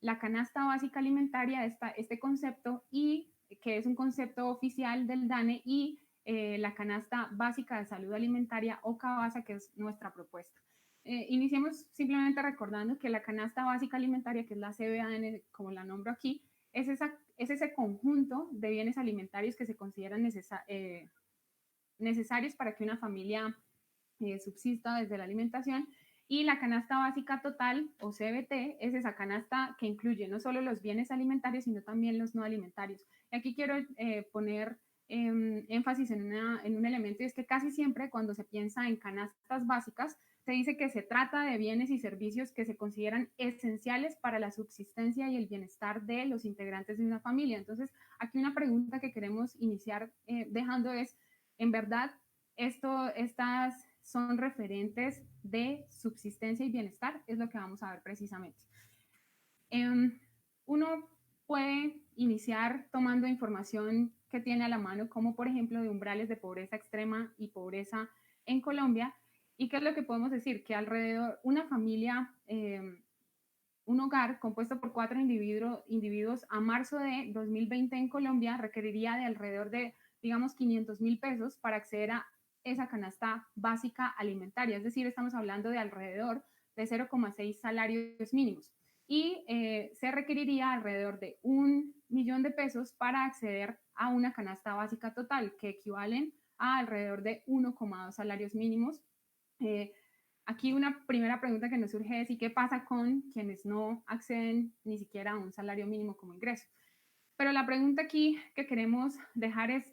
S1: la canasta básica alimentaria, este concepto, y que es un concepto oficial del DANE, y la canasta básica de salud alimentaria o CABASA, que es nuestra propuesta. Iniciemos simplemente recordando que la canasta básica alimentaria, que es la CBAN, como la nombro aquí, es ese conjunto de bienes alimentarios que se consideran necesarios para que una familia subsista desde la alimentación. Y la canasta básica total, o CBT, es esa canasta que incluye no solo los bienes alimentarios, sino también los no alimentarios. Y aquí quiero poner énfasis en un elemento, y es que casi siempre cuando se piensa en canastas básicas, se dice que se trata de bienes y servicios que se consideran esenciales para la subsistencia y el bienestar de los integrantes de una familia. Entonces, aquí una pregunta que queremos iniciar dejando es, ¿en verdad estas son referentes de subsistencia y bienestar? Es lo que vamos a ver precisamente. Uno puede iniciar tomando información que tiene a la mano, como por ejemplo de umbrales de pobreza extrema y pobreza en Colombia. ¿Y qué es lo que podemos decir? Que alrededor, una familia, un hogar compuesto por 4 individuos a marzo de 2020 en Colombia requeriría de alrededor de, digamos, 500.000 pesos para acceder a esa canasta básica alimentaria. Es decir, estamos hablando de alrededor de 0,6 salarios mínimos. Y se requeriría alrededor de 1 millón de pesos para acceder a una canasta básica total, que equivalen a alrededor de 1,2 salarios mínimos. Aquí una primera pregunta que nos surge es, ¿y qué pasa con quienes no acceden ni siquiera a un salario mínimo como ingreso? Pero la pregunta aquí que queremos dejar es,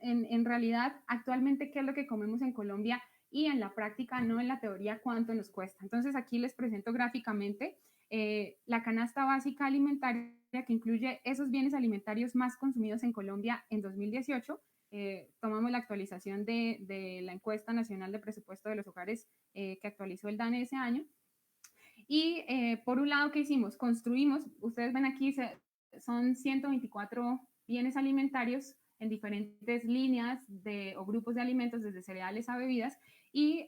S1: en realidad, actualmente, ¿qué es lo que comemos en Colombia? Y en la práctica, no en la teoría, ¿cuánto nos cuesta? Entonces, aquí les presento gráficamente la canasta básica alimentaria, que incluye esos bienes alimentarios más consumidos en Colombia en 2018. Tomamos la actualización de la encuesta nacional de presupuesto de los hogares que actualizó el DANE ese año. Y por un lado, ¿qué hicimos? Construimos, ustedes ven aquí, son 124 bienes alimentarios en diferentes líneas o grupos de alimentos, desde cereales a bebidas, y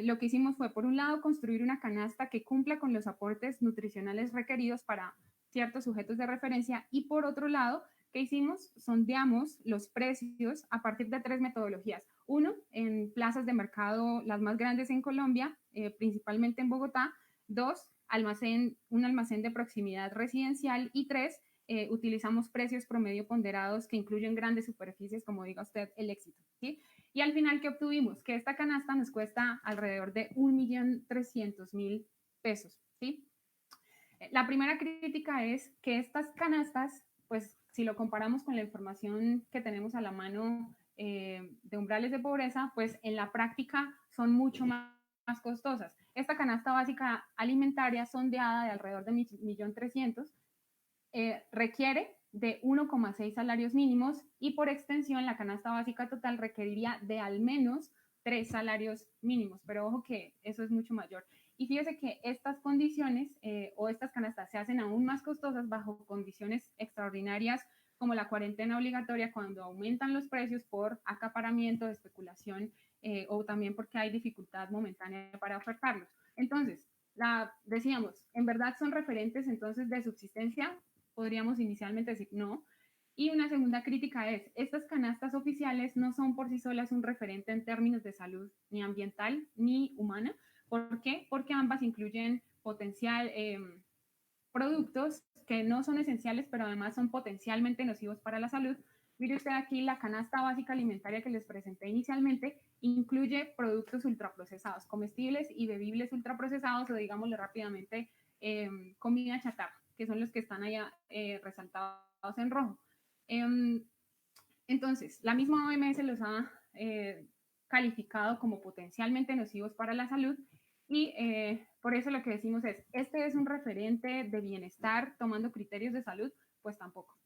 S1: lo que hicimos fue, por un lado, construir una canasta que cumpla con los aportes nutricionales requeridos para ciertos sujetos de referencia, y por otro lado, ¿qué hicimos? Sondeamos los precios a partir de 3 metodologías. Uno, en plazas de mercado, las más grandes en Colombia, principalmente en Bogotá. 2, un almacén de proximidad residencial. Y 3, utilizamos precios promedio ponderados que incluyen grandes superficies, como diga usted, el éxito, ¿sí? Y al final, ¿qué obtuvimos? Que esta canasta nos cuesta alrededor de 1.300.000 pesos, ¿sí? La primera crítica es que estas canastas, pues si lo comparamos con la información que tenemos a la mano de umbrales de pobreza, pues en la práctica son mucho más costosas. Esta canasta básica alimentaria sondeada de alrededor de 1.300.000 requiere de 1,6 salarios mínimos y por extensión la canasta básica total requeriría de al menos 3 salarios mínimos, pero ojo que eso es mucho mayor. Y fíjese que estas condiciones o estas canastas se hacen aún más costosas bajo condiciones extraordinarias como la cuarentena obligatoria, cuando aumentan los precios por acaparamiento, especulación o también porque hay dificultad momentánea para ofertarlos. Entonces, decíamos, ¿en verdad son referentes entonces de subsistencia? Podríamos inicialmente decir no. Y una segunda crítica es, estas canastas oficiales no son por sí solas un referente en términos de salud ni ambiental ni humana. ¿Por qué? Porque ambas incluyen productos que no son esenciales, pero además son potencialmente nocivos para la salud. Mire usted aquí la canasta básica alimentaria que les presenté inicialmente incluye productos ultraprocesados, comestibles y bebibles ultraprocesados o digámoslo rápidamente, comida chatarra, que son los que están allá resaltados en rojo. Entonces, la misma OMS los ha calificado como potencialmente nocivos para la salud y por eso lo que decimos es, ¿este es un referente de bienestar tomando criterios de salud? Pues tampoco.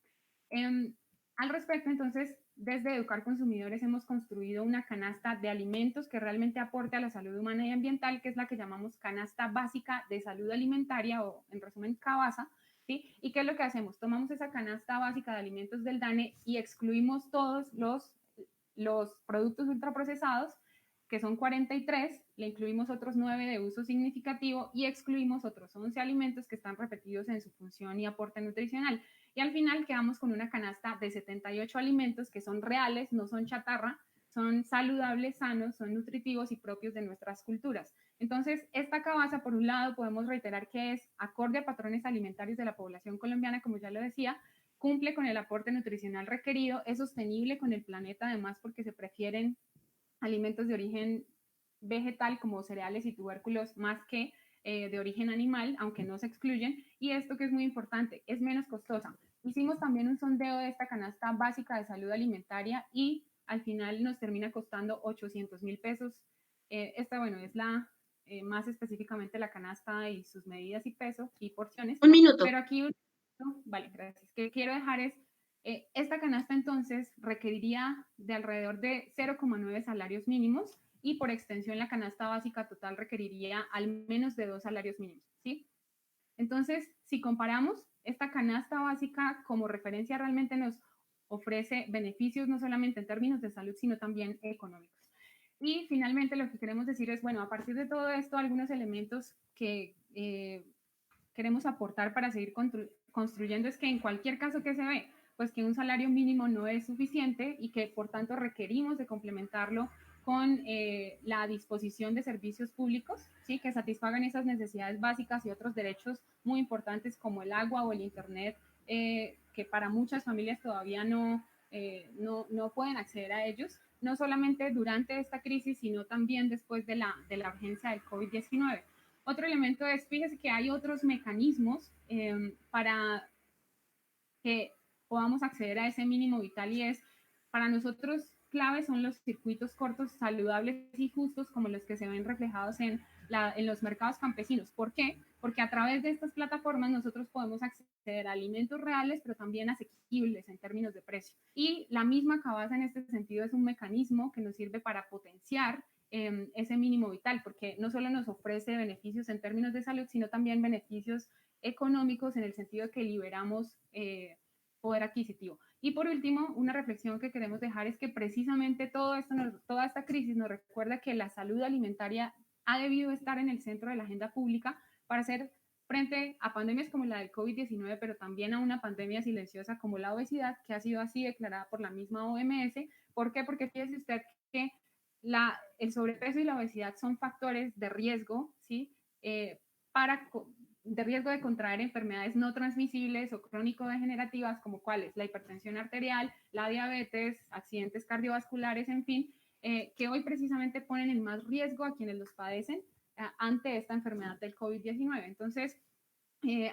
S1: Al respecto, entonces, desde Educar Consumidores hemos construido una canasta de alimentos que realmente aporte a la salud humana y ambiental, que es la que llamamos canasta básica de salud alimentaria o, en resumen, CABASA. ¿Sí? ¿Y qué es lo que hacemos? Tomamos esa canasta básica de alimentos del DANE y excluimos todos los productos ultraprocesados, que son 43, le incluimos otros 9 de uso significativo y excluimos otros 11 alimentos que están repetidos en su función y aporte nutricional. Y al final quedamos con una canasta de 78 alimentos que son reales, no son chatarra, son saludables, sanos, son nutritivos y propios de nuestras culturas. Entonces, esta CABASA, por un lado, podemos reiterar que es acorde a patrones alimentarios de la población colombiana, como ya lo decía, cumple con el aporte nutricional requerido, es sostenible con el planeta, además, porque se prefieren alimentos de origen vegetal como cereales y tubérculos más que de origen animal, aunque no se excluyen, y esto que es muy importante, es menos costosa. Hicimos también un sondeo de esta canasta básica de salud alimentaria y al final nos termina costando 800.000 pesos. Esta, bueno, es más específicamente la canasta y sus medidas y peso y porciones.
S2: Un minuto.
S1: Pero aquí, vale, gracias. Que quiero dejar es, esta canasta entonces requeriría de alrededor de 0,9 salarios mínimos y por extensión la canasta básica total requeriría al menos de 2 salarios mínimos, ¿sí? Entonces, si comparamos, esta canasta básica como referencia realmente nos ofrece beneficios no solamente en términos de salud, sino también económicos. Y finalmente lo que queremos decir es, bueno, a partir de todo esto, algunos elementos que queremos aportar para seguir construyendo es que en cualquier caso que se ve, pues que un salario mínimo no es suficiente y que por tanto requerimos de complementarlo con la disposición de servicios públicos, ¿sí? Que satisfagan esas necesidades básicas y otros derechos muy importantes como el agua o el internet, que para muchas familias todavía no pueden acceder a ellos, no solamente durante esta crisis, sino también después de la urgencia del COVID-19. Otro elemento es, fíjese que hay otros mecanismos para que podamos acceder a ese mínimo vital y es, para nosotros, clave son los circuitos cortos saludables y justos como los que se ven reflejados en los mercados campesinos. ¿Por qué? Porque a través de estas plataformas nosotros podemos acceder a alimentos reales, pero también asequibles en términos de precio. Y la misma CABASA en este sentido es un mecanismo que nos sirve para potenciar ese mínimo vital, porque no solo nos ofrece beneficios en términos de salud, sino también beneficios económicos en el sentido de que liberamos poder adquisitivo. Y por último, una reflexión que queremos dejar es que precisamente toda esta crisis nos recuerda que la salud alimentaria ha debido estar en el centro de la agenda pública para hacer frente a pandemias como la del COVID-19, pero también a una pandemia silenciosa como la obesidad, que ha sido así declarada por la misma OMS. ¿Por qué? Porque fíjese usted que el sobrepeso y la obesidad son factores de riesgo, ¿sí? De riesgo de contraer enfermedades no transmisibles o crónico-degenerativas como cuáles, la hipertensión arterial, la diabetes, accidentes cardiovasculares, en fin, que hoy precisamente ponen en más riesgo a quienes los padecen ante esta enfermedad del COVID-19. Entonces,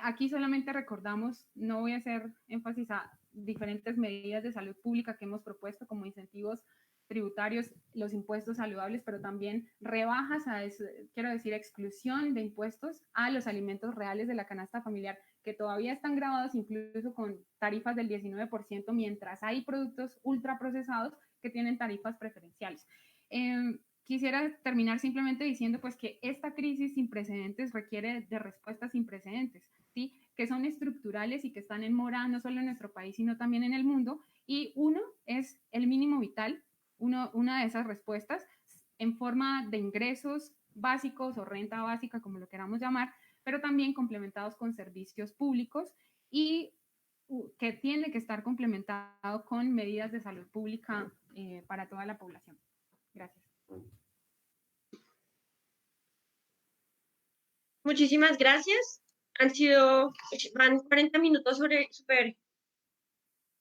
S1: Aquí solamente recordamos, no voy a hacer énfasis a diferentes medidas de salud pública que hemos propuesto como incentivos tributarios, los impuestos saludables, pero también rebajas a eso, quiero decir, exclusión de impuestos a los alimentos reales de la canasta familiar, que todavía están grabados incluso con tarifas del 19%, mientras hay productos ultraprocesados que tienen tarifas preferenciales. Quisiera terminar simplemente diciendo pues que esta crisis sin precedentes requiere de respuestas sin precedentes, ¿sí? Que son estructurales y que están en mora no solo en nuestro país, sino también en el mundo. Y uno es el mínimo vital, una de esas respuestas en forma de ingresos básicos o renta básica, como lo queramos llamar, pero también complementados con servicios públicos y que tiene que estar complementado con medidas de salud pública para toda la población. Gracias.
S2: Muchísimas gracias. Van 40 minutos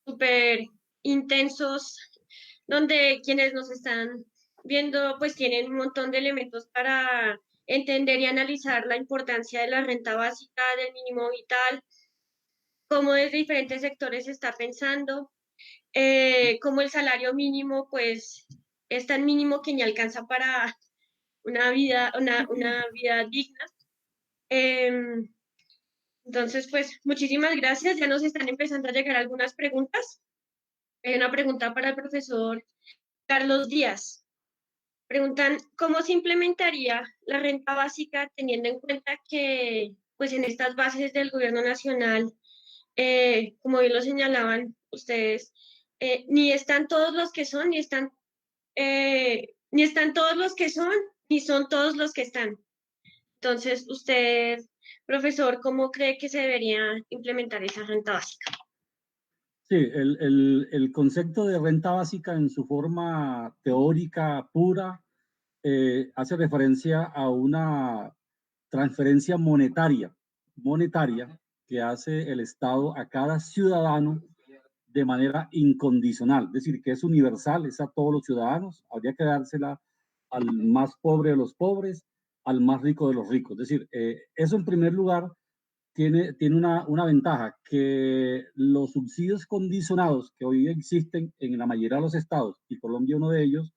S2: súper intensos, donde quienes nos están viendo pues tienen un montón de elementos para entender y analizar la importancia de la renta básica, del mínimo vital, cómo desde diferentes sectores se está pensando, cómo el salario mínimo pues es tan mínimo que ni alcanza para una vida digna. Entonces, pues, muchísimas gracias. Ya nos están empezando a llegar algunas preguntas. Hay una pregunta para el profesor Carlos Díaz. Preguntan, ¿cómo se implementaría la renta básica teniendo en cuenta que, pues, en estas bases del gobierno nacional, como bien lo señalaban ustedes, ni están todos los que son, ni están todos los que son, ni son todos los que están? Entonces, usted, profesor, ¿cómo cree que se debería implementar esa renta básica?
S4: Sí, el concepto de renta básica en su forma teórica pura hace referencia a una transferencia monetaria que hace el Estado a cada ciudadano de manera incondicional, es decir, que es universal, es a todos los ciudadanos, habría que dársela al más pobre de los pobres, al más rico de los ricos. Es decir, eso en primer lugar tiene una ventaja, que los subsidios condicionados que hoy existen en la mayoría de los estados, y Colombia uno de ellos,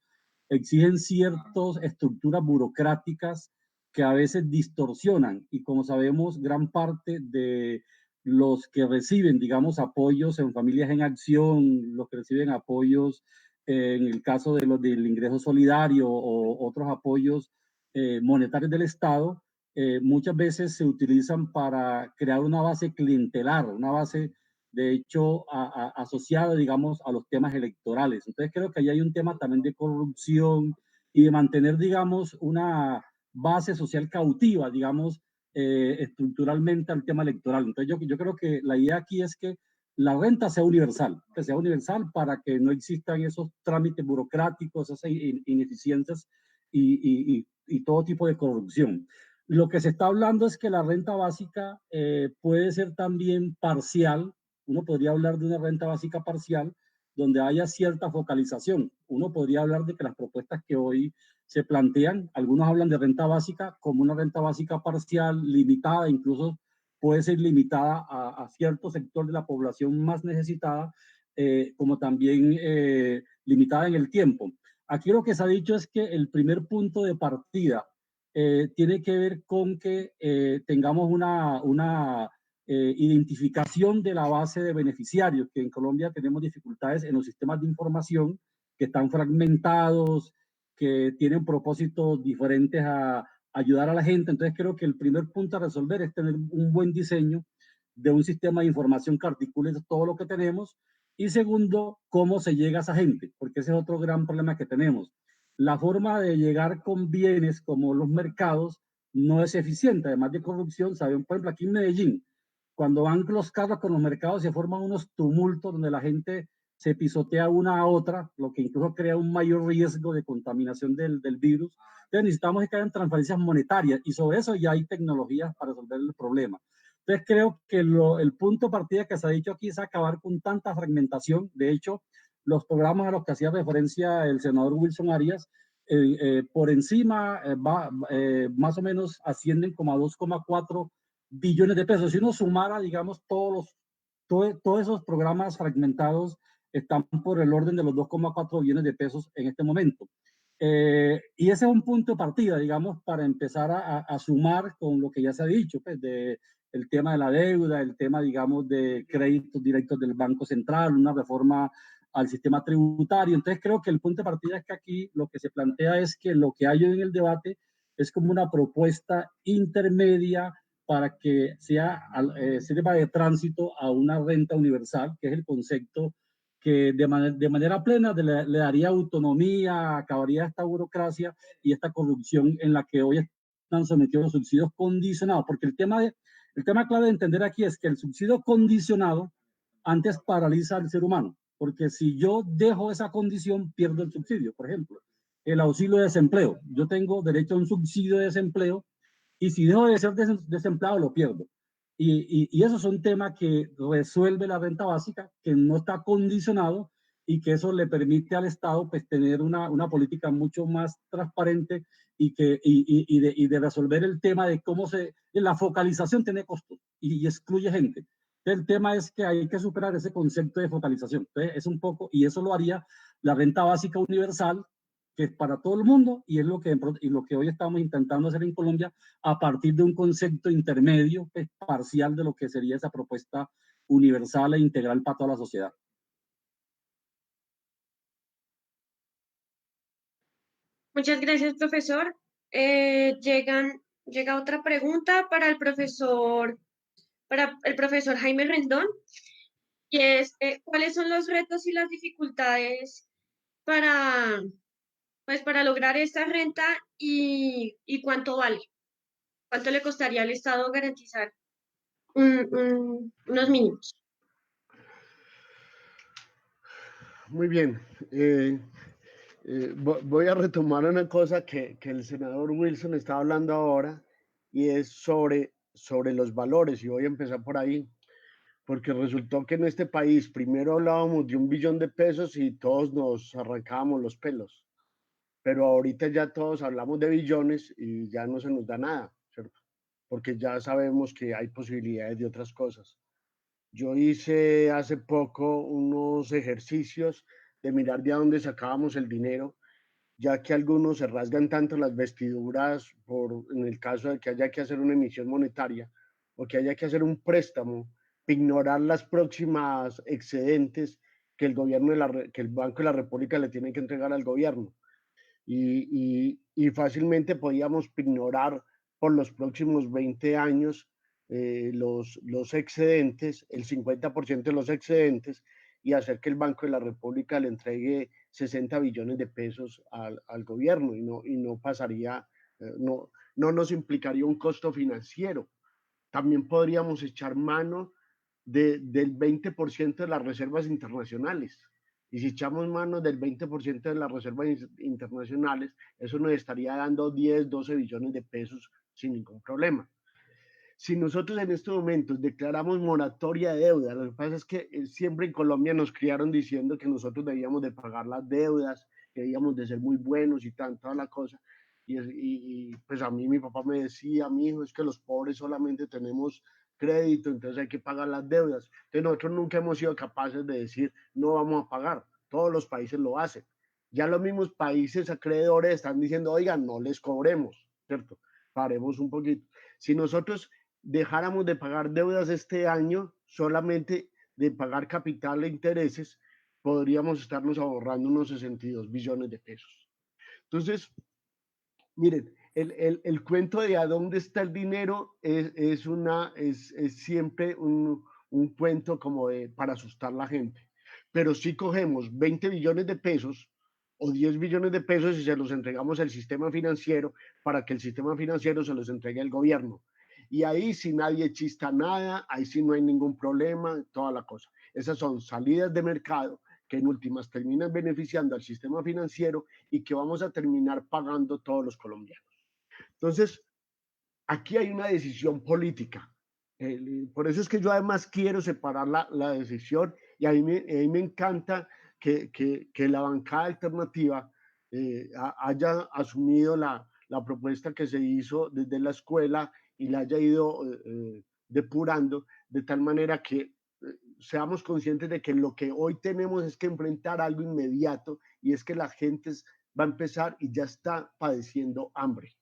S4: exigen ciertas estructuras burocráticas que a veces distorsionan, y como sabemos, gran parte de los que reciben, digamos, apoyos en Familias en Acción, los que reciben apoyos en el caso de los del ingreso solidario o otros apoyos monetarios del Estado, muchas veces se utilizan para crear una base clientelar, una base de hecho asociada, digamos, a los temas electorales. Entonces creo que ahí hay un tema también de corrupción y de mantener, digamos, una base social cautiva, digamos, estructuralmente al tema electoral. Entonces yo creo que la idea aquí es que la renta sea universal, para que no existan esos trámites burocráticos, esas ineficiencias y todo tipo de corrupción. Lo que se está hablando es que la renta básica puede ser también parcial. Uno podría hablar de una renta básica parcial donde haya cierta focalización. Uno podría hablar de que las propuestas que hoy se plantean, algunos hablan de renta básica como una renta básica parcial, limitada, incluso puede ser limitada a cierto sector de la población más necesitada, como también limitada en el tiempo. Aquí lo que se ha dicho es que el primer punto de partida tiene que ver con que tengamos una identificación de la base de beneficiarios, que en Colombia tenemos dificultades en los sistemas de información que están fragmentados, que tienen propósitos diferentes a ayudar a la gente. Entonces creo que el primer punto a resolver es tener un buen diseño de un sistema de información que articule todo lo que tenemos. Y segundo, cómo se llega a esa gente, porque ese es otro gran problema que tenemos. La forma de llegar con bienes como los mercados no es eficiente, además de corrupción. Saben, por ejemplo, aquí en Medellín, cuando van los carros con los mercados, se forman unos tumultos donde la gente se pisotea una a otra, lo que incluso crea un mayor riesgo de contaminación del virus. Entonces necesitamos que hayan transferencias monetarias y sobre eso ya hay tecnologías para resolver el problema. Entonces creo que el punto de partida que se ha dicho aquí es acabar con tanta fragmentación. De hecho, los programas a los que hacía referencia el senador Wilson Arias, por encima más o menos ascienden como a 2,4 billones de pesos. Si uno sumara, digamos, todos esos programas fragmentados están por el orden de los 2,4 billones de pesos en este momento. Y ese es un punto de partida, digamos, para empezar a sumar con lo que ya se ha dicho, pues, el tema de la deuda, el tema, digamos, de créditos directos del Banco Central, una reforma al sistema tributario. Entonces creo que el punto de partida es que aquí lo que se plantea es que lo que hay en el debate es como una propuesta intermedia para que sirva de tránsito a una renta universal, que es el concepto que de manera plena le daría autonomía, acabaría esta burocracia y esta corrupción en la que hoy están sometidos los subsidios condicionados, porque el tema clave de entender aquí es que el subsidio condicionado antes paraliza al ser humano, porque si yo dejo esa condición, pierdo el subsidio. Por ejemplo, el auxilio de desempleo. Yo tengo derecho a un subsidio de desempleo y si dejo de ser desempleado, lo pierdo. Y eso es un tema que resuelve la renta básica, que no está condicionado y que eso le permite al Estado pues, tener una política mucho más transparente y de resolver el tema de cómo la focalización tiene costos y excluye gente. El tema es que hay que superar ese concepto de focalización. Entonces, es un poco, y eso lo haría la renta básica universal, que es para todo el mundo, y es lo que hoy estamos intentando hacer en Colombia a partir de un concepto intermedio, pues, parcial de lo que sería esa propuesta universal e integral para toda la sociedad.
S2: Muchas gracias, profesor. Llega otra pregunta para el profesor Jaime Rendón, y es, ¿cuáles son los retos y las dificultades para, pues, para lograr esta renta y cuánto vale? ¿Cuánto le costaría al Estado garantizar unos mínimos?
S3: Muy bien. Voy a retomar una cosa que el senador Wilson está hablando ahora y es sobre los valores, y voy a empezar por ahí, porque resultó que en este país primero hablábamos de 1 billón de pesos y todos nos arrancábamos los pelos, pero ahorita ya todos hablamos de billones y ya no se nos da nada, ¿cierto? Porque ya sabemos que hay posibilidades de otras cosas. Yo hice hace poco unos ejercicios de mirar de dónde sacábamos el dinero, ya que algunos se rasgan tanto las vestiduras en el caso de que haya que hacer una emisión monetaria o que haya que hacer un préstamo, ignorar las próximas excedentes que que el Banco de la República le tiene que entregar al gobierno. Y fácilmente podíamos ignorar por los próximos 20 años los excedentes, el 50% de los excedentes, y hacer que el Banco de la República le entregue 60 billones de pesos al gobierno y no pasaría, no nos implicaría un costo financiero. También podríamos echar mano del 20% de las reservas internacionales. Y si echamos mano del 20% de las reservas internacionales, eso nos estaría dando 10, 12 billones de pesos sin ningún problema. Si nosotros en estos momentos declaramos moratoria de deuda, lo que pasa es que siempre en Colombia nos criaron diciendo que nosotros debíamos de pagar las deudas, que debíamos de ser muy buenos y toda la cosa. Y pues a mí mi papá me decía, mi hijo, es que los pobres solamente tenemos crédito, entonces hay que pagar las deudas. Entonces nosotros nunca hemos sido capaces de decir, no vamos a pagar. Todos los países lo hacen. Ya los mismos países acreedores están diciendo, oigan, no les cobremos, ¿cierto? Paremos un poquito. Si nosotros dejáramos de pagar deudas este año, solamente de pagar capital e intereses, podríamos estarnos ahorrando unos 62 billones de pesos. Entonces, miren, el cuento de a dónde está el dinero es siempre un cuento como para asustar a la gente. Pero si cogemos 20 billones de pesos o 10 billones de pesos y se los entregamos al sistema financiero para que el sistema financiero se los entregue al gobierno. Y ahí si nadie chista nada, ahí sí no hay ningún problema, toda la cosa. Esas son salidas de mercado que en últimas terminan beneficiando al sistema financiero y que vamos a terminar pagando todos los colombianos. Entonces, aquí hay una decisión política. Por eso es que yo además quiero separar la decisión y a mí me encanta que la bancada alternativa haya asumido la propuesta que se hizo desde la escuela y la haya ido depurando de tal manera que seamos conscientes de que lo que hoy tenemos es que enfrentar algo inmediato y es que la gente va a empezar y ya está padeciendo hambre.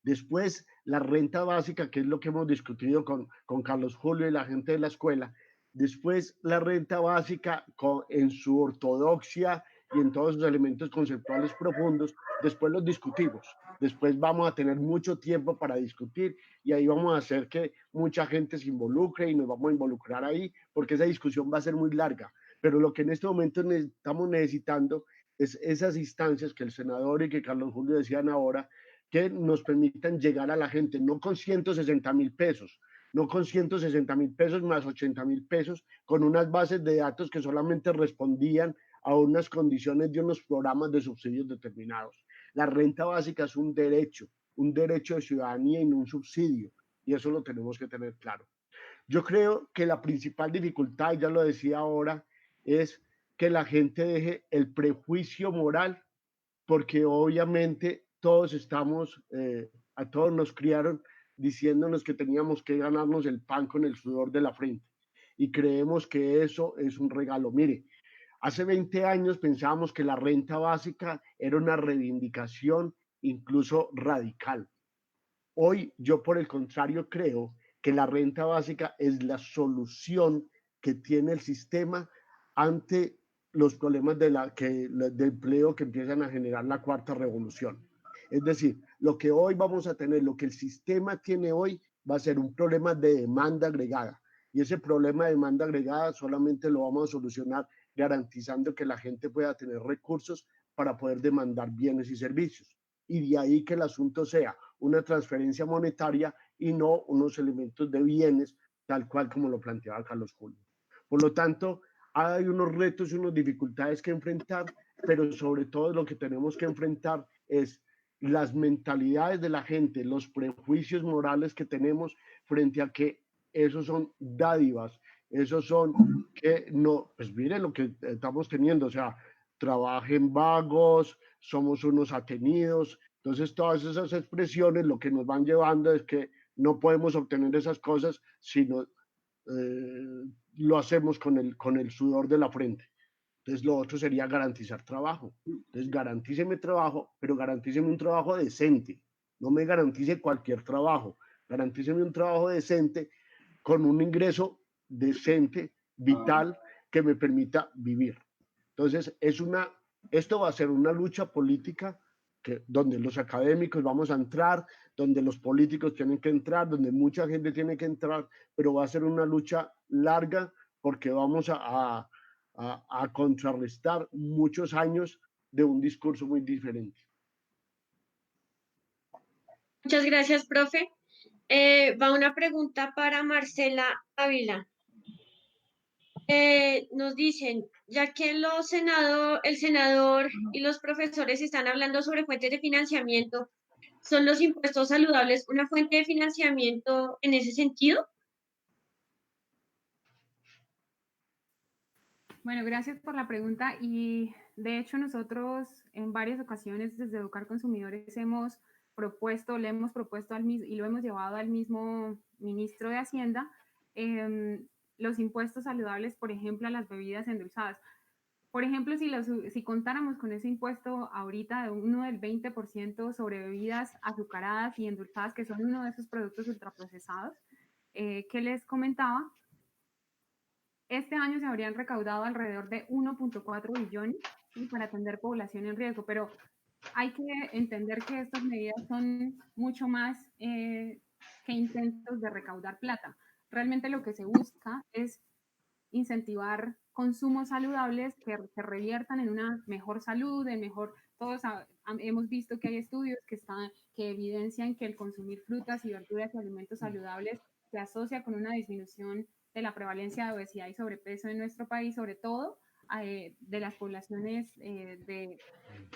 S3: Después, la renta básica, que es lo que hemos discutido con Carlos Julio y la gente de la escuela. Después, la renta básica en su ortodoxia y en todos sus elementos conceptuales profundos. Después los discutimos. Después vamos a tener mucho tiempo para discutir y ahí vamos a hacer que mucha gente se involucre y nos vamos a involucrar ahí porque esa discusión va a ser muy larga. Pero lo que en este momento estamos necesitando es esas instancias que el senador y que Carlos Julio decían ahora, que nos permitan llegar a la gente, no con 160,000 pesos, no con 160,000 pesos más 80,000 pesos, con unas bases de datos que solamente respondían a unas condiciones de unos programas de subsidios determinados. La renta básica es un derecho de ciudadanía y no un subsidio, y eso lo tenemos que tener claro. Yo creo que la principal dificultad, ya lo decía ahora, es que la gente deje el prejuicio moral, porque obviamente todos estamos, a todos nos criaron diciéndonos que teníamos que ganarnos el pan con el sudor de la frente y creemos que eso es un regalo. Mire, hace 20 años pensábamos que la renta básica era una reivindicación incluso radical. Hoy yo por el contrario creo que la renta básica es la solución que tiene el sistema ante los problemas de empleo que empiezan a generar la cuarta revolución. Es decir, lo que hoy vamos a tener, lo que el sistema tiene hoy, va a ser un problema de demanda agregada. Y ese problema de demanda agregada solamente lo vamos a solucionar garantizando que la gente pueda tener recursos para poder demandar bienes y servicios. Y de ahí que el asunto sea una transferencia monetaria y no unos elementos de bienes, tal cual como lo planteaba Carlos Julio. Por lo tanto, hay unos retos y unas dificultades que enfrentar, pero sobre todo lo que tenemos que enfrentar es las mentalidades de la gente, los prejuicios morales que tenemos frente a que esos son dádivas, esos son que no, pues miren lo que estamos teniendo, o sea, trabajen vagos, somos unos atenidos. Entonces, todas esas expresiones lo que nos van llevando es que no podemos obtener esas cosas si no lo hacemos con el sudor de la frente. Entonces, lo otro sería garantizar trabajo. Entonces, garantíceme trabajo, pero garantíceme un trabajo decente. No me garantice cualquier trabajo. Garantíceme un trabajo decente con un ingreso decente, vital, que me permita vivir. Entonces, esto va a ser una lucha política donde los académicos vamos a entrar, donde los políticos tienen que entrar, donde mucha gente tiene que entrar, pero va a ser una lucha larga porque vamos a contrarrestar muchos años de un discurso muy diferente.
S2: Muchas gracias, profe. Va una pregunta para Marcela Ávila. Nos dicen, ya que el senador y los profesores están hablando sobre fuentes de financiamiento, ¿son los impuestos saludables una fuente de financiamiento en ese sentido?
S1: Bueno, gracias por la pregunta y de hecho nosotros en varias ocasiones desde Educar Consumidores le hemos propuesto al mismo y lo hemos llevado al mismo ministro de Hacienda, los impuestos saludables, por ejemplo, a las bebidas endulzadas. Por ejemplo, si contáramos con ese impuesto ahorita de uno del 20% sobre bebidas azucaradas y endulzadas, que son uno de esos productos ultraprocesados que les comentaba, este año se habrían recaudado alrededor de 1.4 billones para atender población en riesgo, pero hay que entender que estas medidas son mucho más que intentos de recaudar plata. Realmente lo que se busca es incentivar consumos saludables que reviertan en una mejor salud, todos hemos visto que hay estudios que evidencian que el consumir frutas y verduras y alimentos saludables se asocia con una disminución de la prevalencia de obesidad y sobrepeso en nuestro país, sobre todo de las poblaciones de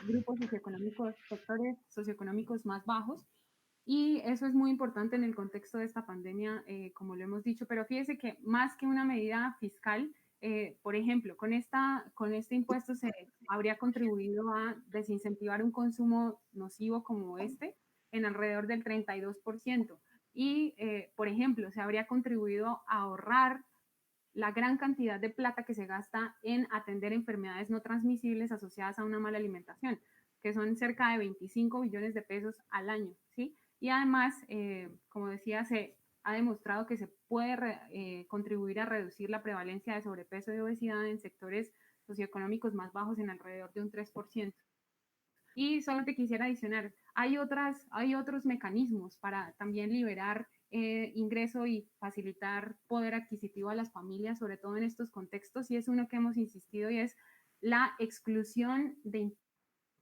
S1: grupos socioeconómicos, sectores socioeconómicos más bajos. Y eso es muy importante en el contexto de esta pandemia, como lo hemos dicho, pero fíjese que más que una medida fiscal, por ejemplo, con este impuesto se habría contribuido a desincentivar un consumo nocivo como este en alrededor del 32%. y, por ejemplo, se habría contribuido a ahorrar la gran cantidad de plata que se gasta en atender enfermedades no transmisibles asociadas a una mala alimentación, que son cerca de 25 billones de pesos al año, ¿sí? Y además, como decía, se ha demostrado que se puede contribuir a reducir la prevalencia de sobrepeso y obesidad en sectores socioeconómicos más bajos en alrededor de un 3%. Y solo te quisiera adicionar, hay otros mecanismos para también liberar ingreso y facilitar poder adquisitivo a las familias, sobre todo en estos contextos, y es uno que hemos insistido y es la exclusión de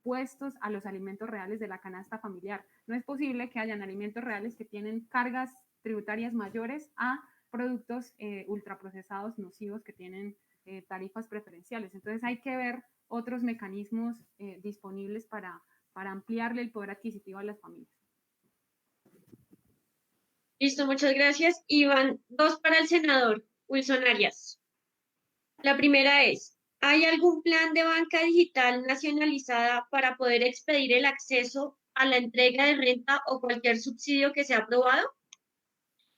S1: impuestos a los alimentos reales de la canasta familiar. No es posible que hayan alimentos reales que tienen cargas tributarias mayores a productos ultraprocesados nocivos que tienen tarifas preferenciales. Entonces hay que ver otros mecanismos disponibles para ampliarle el poder adquisitivo a las familias.
S2: Listo, muchas gracias. Iván, 2 para el senador Wilson Arias. La primera es, ¿hay algún plan de banca digital nacionalizada para poder expedir el acceso a la entrega de renta o cualquier subsidio que sea aprobado?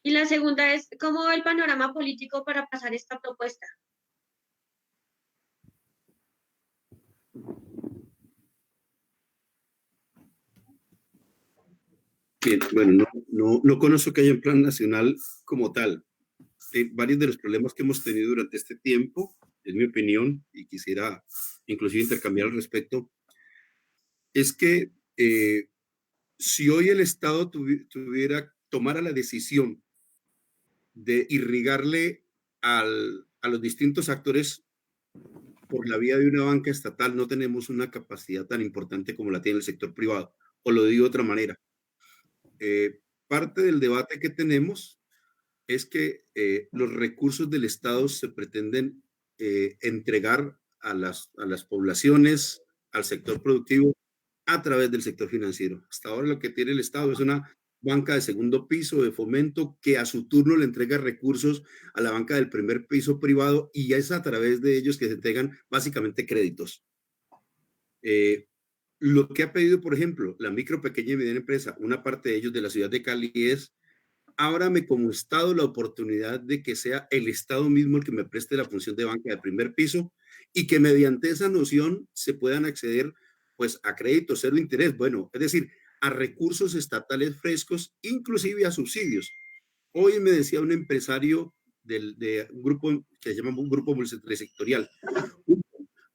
S2: Y la segunda es, ¿cómo va el panorama político para pasar esta propuesta?
S5: Bien, bueno, no conozco que haya un plan nacional como tal. Varios de los problemas que hemos tenido durante este tiempo, es mi opinión, y quisiera inclusive intercambiar al respecto, es que si hoy el Estado tomara la decisión de irrigarle a los distintos actores por la vía de una banca estatal, no tenemos una capacidad tan importante como la tiene el sector privado. O lo digo de otra manera. Parte del debate que tenemos es que los recursos del Estado se pretenden entregar a las poblaciones, al sector productivo, a través del sector financiero. Hasta ahora lo que tiene el Estado es una banca de segundo piso de fomento que a su turno le entrega recursos a la banca del primer piso privado y es a través de ellos que se entregan básicamente créditos. Lo que ha pedido, por ejemplo, la micro, pequeña y mediana empresa, una parte de ellos de la ciudad de Cali, es ábrame como Estado la oportunidad de que sea el Estado mismo el que me preste la función de banca de primer piso y que mediante esa noción se puedan acceder pues a créditos cero interés, bueno, es decir, a recursos estatales frescos, inclusive a subsidios. Hoy me decía un empresario de un grupo que se llama un grupo multisectorial,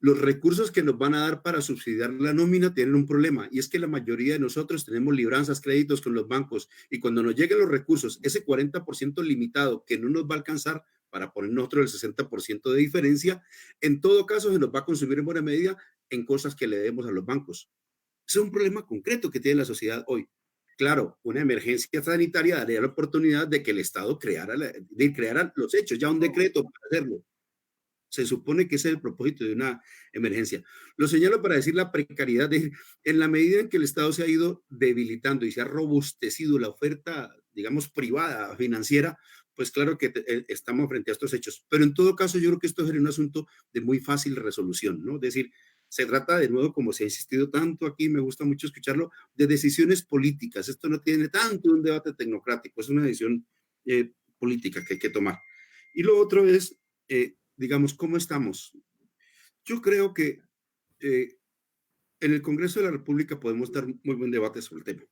S5: los recursos que nos van a dar para subsidiar la nómina tienen un problema y es que la mayoría de nosotros tenemos libranzas, créditos con los bancos y cuando nos lleguen los recursos, ese 40% limitado que no nos va a alcanzar para poner nosotros el 60% de diferencia, en todo caso se nos va a consumir en buena medida en cosas que le debemos a los bancos. Ese es un problema concreto que tiene la sociedad hoy. Claro, una emergencia sanitaria daría la oportunidad de que el Estado creara los hechos, ya un decreto para hacerlo. Se supone que ese es el propósito de una emergencia. Lo señalo para decir la precariedad en la medida en que el Estado se ha ido debilitando y se ha robustecido la oferta, digamos, privada, financiera, pues claro que estamos frente a estos hechos. Pero en todo caso, yo creo que esto es un asunto de muy fácil resolución, ¿no? Es decir, se trata de nuevo, como se ha insistido tanto aquí, me gusta mucho escucharlo, de decisiones políticas. Esto no tiene tanto un debate tecnocrático, es una decisión política que hay que tomar. Y lo otro es, digamos, ¿cómo estamos? Yo creo que en el Congreso de la República podemos dar muy buen debate sobre el tema.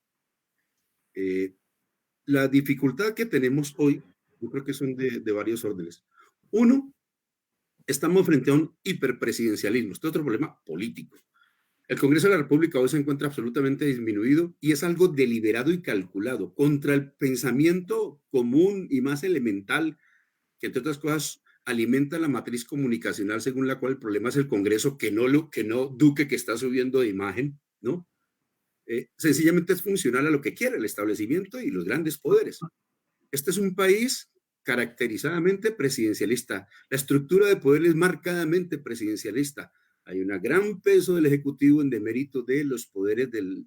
S5: La dificultad que tenemos hoy, yo creo que son de varios órdenes. Uno, estamos frente a un hiperpresidencialismo. Este es otro problema político. El Congreso de la República hoy se encuentra absolutamente disminuido y es algo deliberado y calculado contra el pensamiento común y más elemental que, entre otras cosas, alimenta la matriz comunicacional según la cual el problema es el Congreso, que no Duque que está subiendo de imagen, ¿no? Sencillamente es funcional a lo que quiere el establecimiento y los grandes poderes. Este es un país caracterizadamente presidencialista. La estructura de poder es marcadamente presidencialista. Hay un gran peso del Ejecutivo en demérito de los poderes del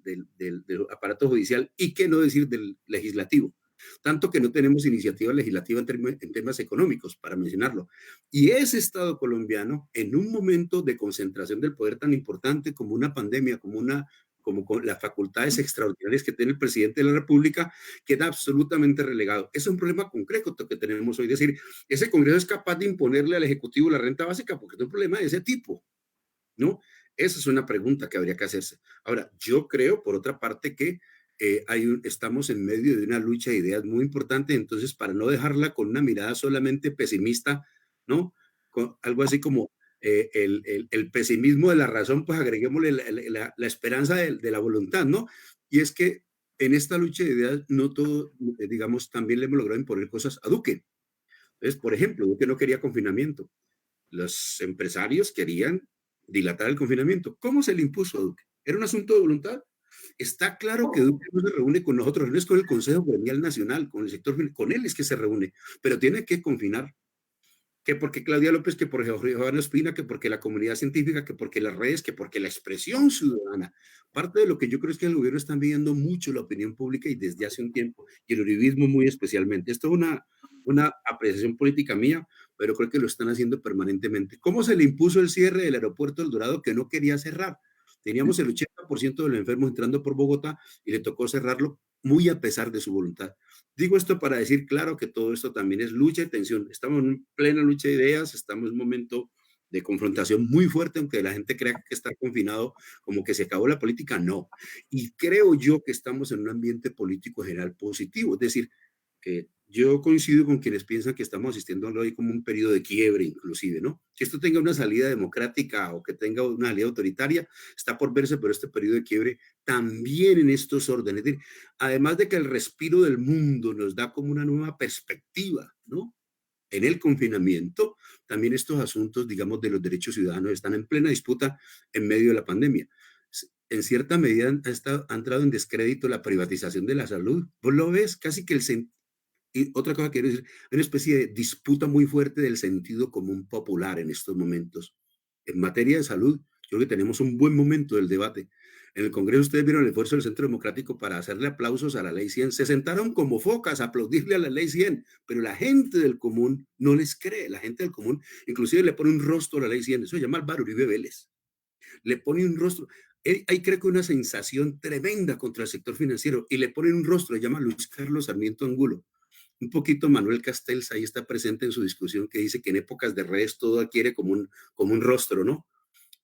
S5: aparato judicial y qué no decir del legislativo. Tanto que no tenemos iniciativa legislativa en temas económicos, para mencionarlo. Y ese Estado colombiano, en un momento de concentración del poder tan importante como una pandemia, como como con las facultades extraordinarias que tiene el presidente de la República, queda absolutamente relegado. Es un problema concreto que tenemos hoy. Es decir, ese Congreso es capaz de imponerle al Ejecutivo la renta básica porque es un problema de ese tipo, ¿no? Esa es una pregunta que habría que hacerse. Ahora, yo creo, por otra parte, que estamos en medio de una lucha de ideas muy importante, entonces para no dejarla con una mirada solamente pesimista, ¿no? Con algo así como el pesimismo de la razón, pues agreguémosle la esperanza de la voluntad, ¿no? Y es que en esta lucha de ideas, no todo, digamos, también le hemos logrado imponer cosas a Duque. Entonces, por ejemplo, Duque no quería confinamiento. Los empresarios querían dilatar el confinamiento. ¿Cómo se le impuso a Duque? ¿Era un asunto de voluntad? Está claro que Duque no se reúne con nosotros, no es con el Consejo Gremial Nacional, con el sector, con él es que se reúne, pero tiene que confinar. Que porque Claudia López, que porque Giovanna Espina, que porque la comunidad científica, que porque las redes, que porque la expresión ciudadana. Parte de lo que yo creo es que el gobierno está midiendo mucho la opinión pública y desde hace un tiempo, y el uribismo muy especialmente. Esto es una apreciación política mía, pero creo que lo están haciendo permanentemente. ¿Cómo se le impuso el cierre del aeropuerto El Dorado que no quería cerrar? Teníamos el 80% de los enfermos entrando por Bogotá y le tocó cerrarlo muy a pesar de su voluntad. Digo esto para decir, claro, que todo esto también es lucha y tensión. Estamos en plena lucha de ideas, estamos en un momento de confrontación muy fuerte, aunque la gente crea que estar confinado como que se acabó la política, no. Y creo yo que estamos en un ambiente político general positivo, es decir, que yo coincido con quienes piensan que estamos asistiendo hoy como un periodo de quiebre inclusive, ¿no? Que esto tenga una salida democrática o que tenga una salida autoritaria, está por verse, pero este periodo de quiebre también en estos órdenes. Es decir, además de que el respiro del mundo nos da como una nueva perspectiva, ¿no? En el confinamiento, también estos asuntos, digamos, de los derechos ciudadanos están en plena disputa en medio de la pandemia. En cierta medida ha entrado en descrédito la privatización de la salud. Vos lo ves, casi que y otra cosa que quiero decir, hay una especie de disputa muy fuerte del sentido común popular en estos momentos. En materia de salud, yo creo que tenemos un buen momento del debate. En el Congreso ustedes vieron el esfuerzo del Centro Democrático para hacerle aplausos a la Ley 100. Se sentaron como focas a aplaudirle a la Ley 100, pero la gente del común no les cree. La gente del común inclusive le pone un rostro a la Ley 100. Eso se llama Álvaro Uribe Vélez. Le pone un rostro. Hay creo que una sensación tremenda contra el sector financiero y le ponen un rostro, le llama Luis Carlos Sarmiento Angulo. Un poquito Manuel Castells ahí está presente en su discusión que dice que en épocas de redes todo adquiere como un rostro, ¿no?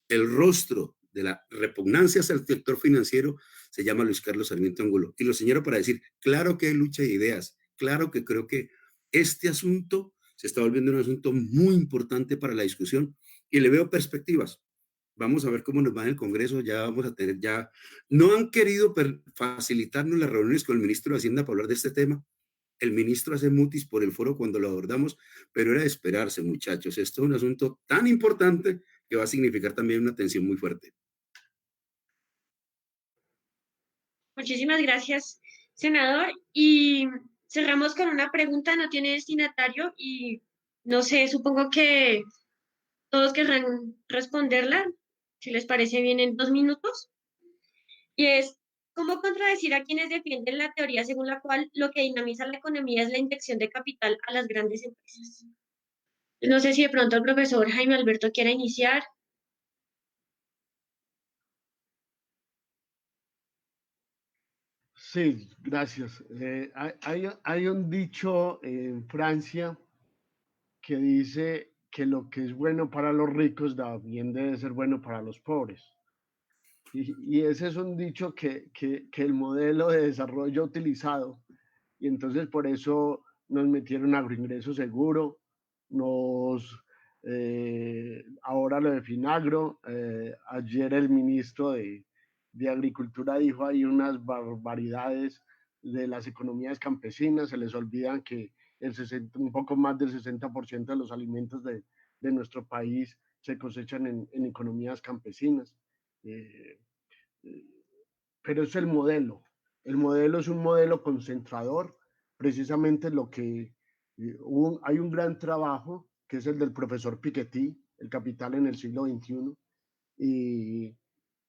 S5: El rostro de la repugnancia hacia el sector financiero se llama Luis Carlos Sarmiento Angulo. Y lo señalo para decir, claro que hay lucha de ideas, claro que creo que este asunto se está volviendo un asunto muy importante para la discusión y le veo perspectivas. Vamos a ver cómo nos va en el Congreso, ya vamos a tener ya, no han querido facilitarnos las reuniones con el ministro de Hacienda para hablar de este tema. El ministro hace mutis por el foro cuando lo abordamos, pero era de esperarse, muchachos. Esto es un asunto tan importante que va a significar también una tensión muy fuerte.
S2: Muchísimas gracias, senador. Y cerramos con una pregunta, no tiene destinatario y no sé, supongo que todos querrán responderla, si les parece bien, en 2 minutos. Y es, ¿cómo contradecir a quienes defienden la teoría según la cual lo que dinamiza la economía es la inyección de capital a las grandes empresas? No sé si de pronto el profesor Jaime Alberto quiera iniciar.
S3: Sí, gracias. Hay un dicho en Francia que dice que lo que es bueno para los ricos también debe ser bueno para los pobres. Y ese es un dicho que el modelo de desarrollo ha utilizado. Y entonces por eso nos metieron agroingreso seguro, ahora lo de Finagro, ayer el ministro de Agricultura dijo hay unas barbaridades de las economías campesinas, se les olvidan que un poco más del 60% de los alimentos de nuestro país se cosechan en economías campesinas. Eh, pero es el modelo. El modelo es un modelo concentrador, precisamente lo que hay un gran trabajo que es el del profesor Piketty, El Capital en el siglo XXI, y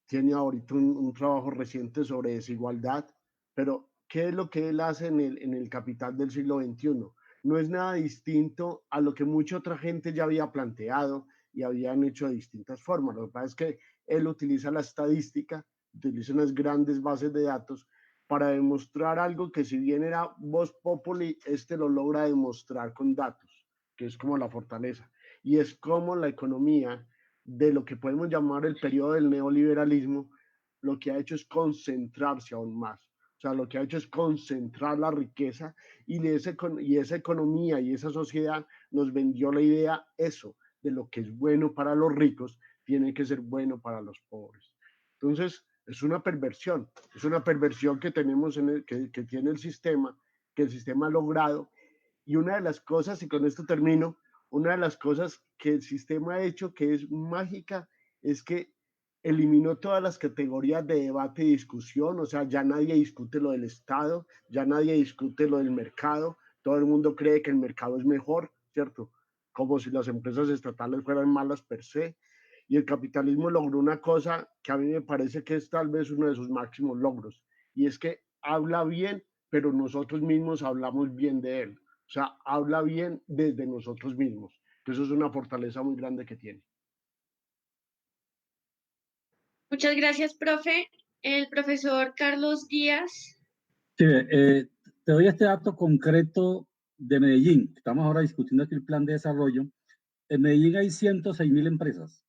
S3: tiene ahorita un trabajo reciente sobre desigualdad, pero ¿qué es lo que él hace en el Capital del siglo XXI? No es nada distinto a lo que mucha otra gente ya había planteado y habían hecho de distintas formas. Lo que pasa es que él utiliza la estadística utiliza unas grandes bases de datos para demostrar algo que si bien era voz populi, lo logra demostrar con datos, que es como la fortaleza. Y es como la economía de lo que podemos llamar el periodo del neoliberalismo, lo que ha hecho es concentrarse aún más. O sea, lo que ha hecho es concentrar la riqueza y esa economía y esa sociedad nos vendió la idea, eso, de lo que es bueno para los ricos, tiene que ser bueno para los pobres. Entonces, es una perversión que tenemos, que tiene el sistema, que el sistema ha logrado. Y una de las cosas, y con esto termino, una de las cosas que el sistema ha hecho que es mágica es que eliminó todas las categorías de debate y discusión, o sea, ya nadie discute lo del Estado, ya nadie discute lo del mercado, todo el mundo cree que el mercado es mejor, ¿cierto? Como si las empresas estatales fueran malas per se, y el capitalismo logró una cosa que a mí me parece que es tal vez uno de sus máximos logros, y es que habla bien, pero nosotros mismos hablamos bien de él. O sea, habla bien desde nosotros mismos. Eso es una fortaleza muy grande que tiene.
S2: Muchas gracias, profe. El profesor Carlos Díaz.
S4: Sí, te doy este dato concreto de Medellín. Estamos ahora discutiendo aquí el plan de desarrollo. En Medellín hay 106.000 empresas,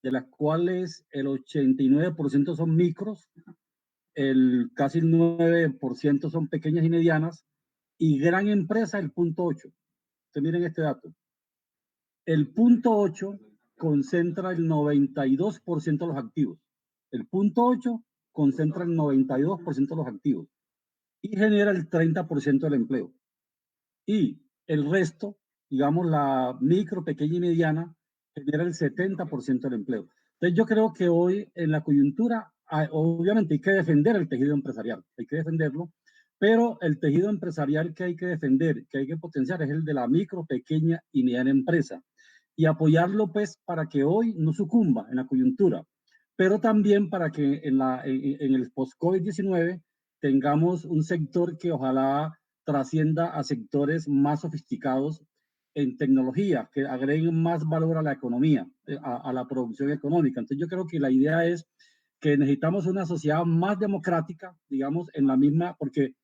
S4: de las cuales el 89% son micros, casi el 9% son pequeñas y medianas, y gran empresa el 0.8. Ustedes miren este dato. El 0.8 concentra el 92% de los activos. El 0.8 concentra el 92% de los activos y genera el 30% del empleo. Y el resto, digamos la micro, pequeña y mediana, genera el 70% del empleo. Entonces yo creo que hoy en la coyuntura, obviamente hay que defender el tejido empresarial, hay que defenderlo, pero el tejido empresarial que hay que defender, que hay que potenciar, es el de la micro, pequeña y mediana empresa. Y apoyarlo pues para que hoy no sucumba en la coyuntura, pero también para que en el post-COVID-19 tengamos un sector que ojalá trascienda a sectores más sofisticados en tecnología, que agreguen más valor a la economía, a la producción económica. Entonces yo creo que la idea es que necesitamos una sociedad más democrática, digamos, en la misma, porque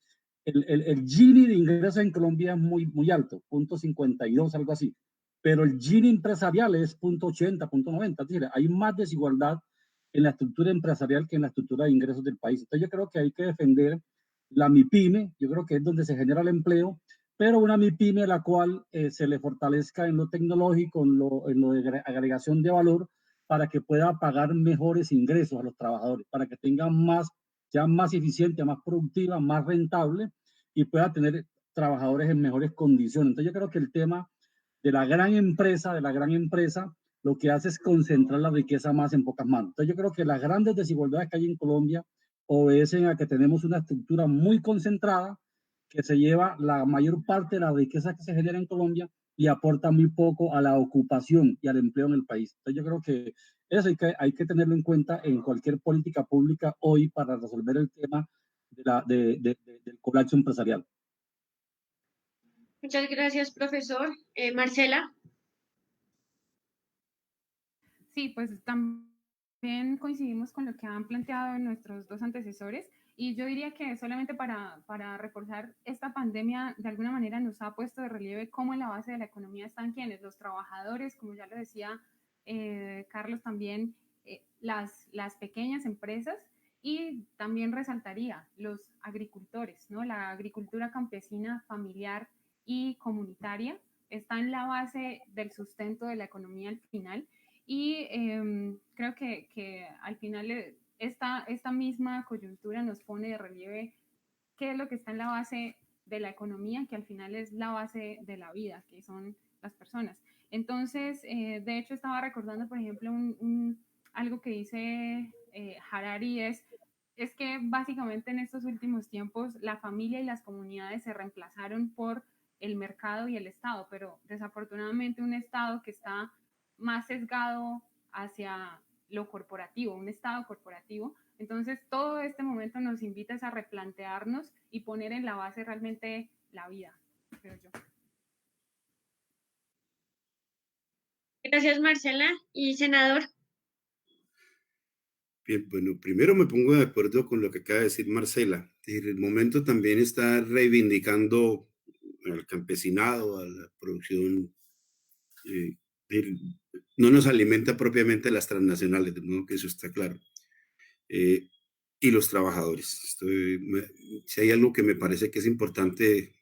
S4: el Gini de ingresos en Colombia es muy alto, 0.52, algo así, pero el Gini empresarial es 0.80, 0.90, es decir, hay más desigualdad en la estructura empresarial que en la estructura de ingresos del país. Entonces yo creo que hay que defender la MIPYME, yo creo que es donde se genera el empleo, pero una MIPYME a la cual se le fortalezca en lo tecnológico, en lo de agregación de valor, para que pueda pagar mejores ingresos a los trabajadores, para que tengan más, sea más eficiente, más productiva, más rentable y pueda tener trabajadores en mejores condiciones. Entonces yo creo que el tema de la gran empresa, lo que hace es concentrar la riqueza más en pocas manos. Entonces yo creo que las grandes desigualdades que hay en Colombia obedecen a que tenemos una estructura muy concentrada que se lleva la mayor parte de la riqueza que se genera en Colombia y aporta muy poco a la ocupación y al empleo en el país. Entonces yo creo que eso hay que tenerlo en cuenta en cualquier política pública hoy para resolver el tema del colapso empresarial.
S2: Muchas gracias, profesor. Marcela.
S1: Sí, pues también coincidimos con lo que han planteado nuestros dos antecesores y yo diría que solamente para reforzar esta pandemia de alguna manera nos ha puesto de relieve cómo en la base de la economía están quienes, los trabajadores, como ya lo decía Carlos también, las pequeñas empresas y también resaltaría los agricultores, ¿no? La agricultura campesina, familiar y comunitaria está en la base del sustento de la economía al final y creo que al final esta misma coyuntura nos pone de relieve qué es lo que está en la base de la economía, que al final es la base de la vida, que son las personas. Entonces, de hecho, estaba recordando, por ejemplo, algo que dice Harari, es que básicamente en estos últimos tiempos la familia y las comunidades se reemplazaron por el mercado y el Estado, pero desafortunadamente un Estado que está más sesgado hacia lo corporativo, un Estado corporativo. Entonces, todo este momento nos invita a replantearnos y poner en la base realmente la vida, creo yo.
S2: Gracias, Marcela. Y senador.
S5: Bien, bueno, primero me pongo de acuerdo con lo que acaba de decir Marcela. Es decir, el momento también está reivindicando al campesinado, a la producción. eh, decir, no nos alimenta propiamente las transnacionales, de modo que eso está claro. Eh, y los trabajadores. Si hay algo que me parece que es importante en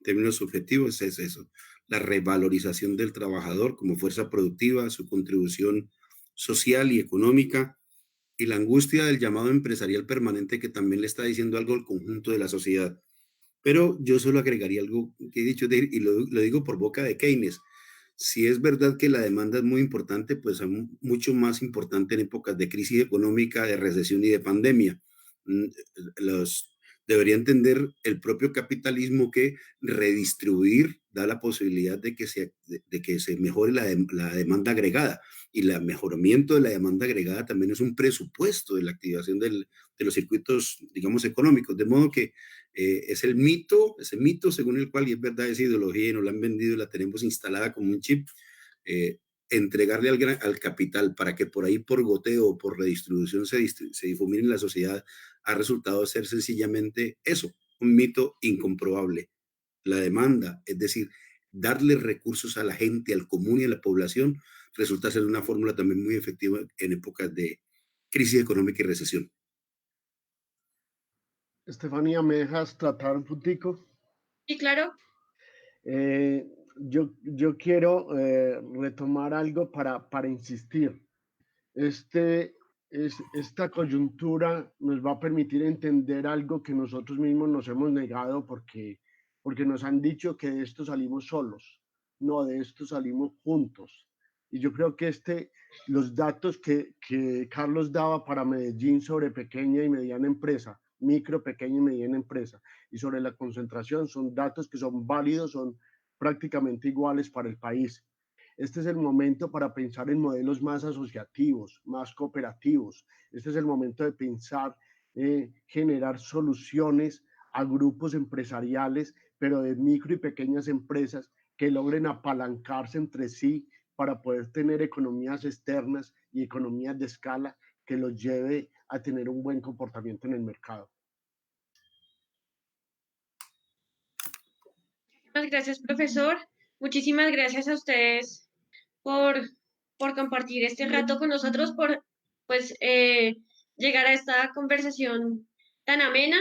S5: términos subjetivos, es eso, la revalorización del trabajador como fuerza productiva, su contribución social y económica, y la angustia del llamado empresarial permanente que también le está diciendo algo al conjunto de la sociedad. Pero yo solo agregaría algo que he dicho, y lo digo por boca de Keynes. Si es verdad que la demanda es muy importante, pues es mucho más importante en épocas de crisis económica, de recesión y de pandemia. Mm, Los, debería entender el propio capitalismo que redistribuir da la posibilidad de que se mejore la demanda agregada. Y el mejoramiento de la demanda agregada también es un presupuesto de la activación de los circuitos, digamos, económicos. De modo que es ese mito según el cual, y es verdad, esa ideología y nos la han vendido y la tenemos instalada como un chip, entregarle al capital para que por ahí, por goteo o por redistribución, se difumine en la sociedad, ha resultado ser sencillamente eso, un mito incomprobable. La demanda, es decir, darle recursos a la gente, al común y a la población, resulta ser una fórmula también muy efectiva en épocas de crisis económica y recesión.
S3: Estefanía, ¿me dejas tratar un puntico?
S2: Sí, claro.
S3: Yo quiero retomar algo para insistir. Esta coyuntura nos va a permitir entender algo que nosotros mismos nos hemos negado porque nos han dicho que de esto salimos solos. No, de esto salimos juntos. Y yo creo que los datos que Carlos daba para Medellín sobre pequeña y mediana empresa, micro, pequeña y mediana empresa, y sobre la concentración, son datos que son válidos, son prácticamente iguales para el país. Este es el momento para pensar en modelos más asociativos, más cooperativos. Este es el momento de pensar, generar soluciones a grupos empresariales, pero de micro y pequeñas empresas que logren apalancarse entre sí para poder tener economías externas y economías de escala que los lleve a tener un buen comportamiento en el mercado.
S2: Muchas gracias, profesor. Muchísimas gracias a ustedes por, por compartir este rato con nosotros, por pues llegar a esta conversación tan amena.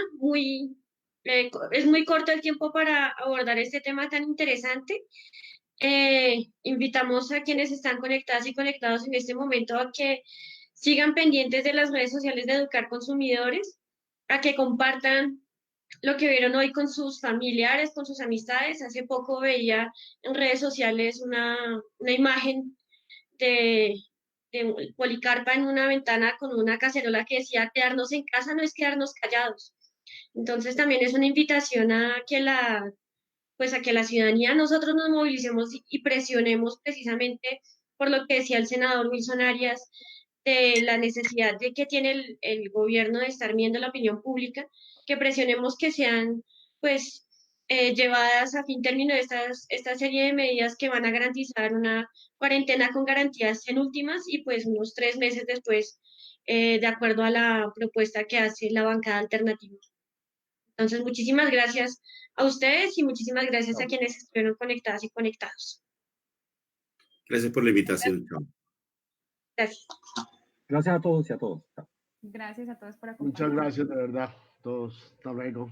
S2: Es muy corto el tiempo para abordar este tema tan interesante. Invitamos a quienes están conectadas y conectados en este momento a que sigan pendientes de las redes sociales de Educar Consumidores, a que compartan lo que vieron hoy con sus familiares, con sus amistades. Hace poco veía en redes sociales una imagen de Policarpa en una ventana con una cacerola que decía: quedarnos en casa no es quedarnos callados. Entonces también es una invitación pues a que la ciudadanía, nosotros nos movilicemos y presionemos precisamente por lo que decía el senador Wilson Arias, de la necesidad de que tiene el gobierno de estar viendo la opinión pública, que presionemos que sean pues llevadas a fin término esta serie de medidas que van a garantizar una cuarentena con garantías en últimas y pues unos 3 meses después, de acuerdo a la propuesta que hace la bancada alternativa. Entonces, muchísimas gracias a ustedes y muchísimas gracias a quienes estuvieron conectadas y conectados.
S5: Gracias por la invitación. Chao.
S2: Gracias.
S4: Gracias a todos y a todos.
S1: Gracias a todos por
S3: Muchas
S1: acompañarnos.
S3: gracias, de verdad, todos. Hasta luego.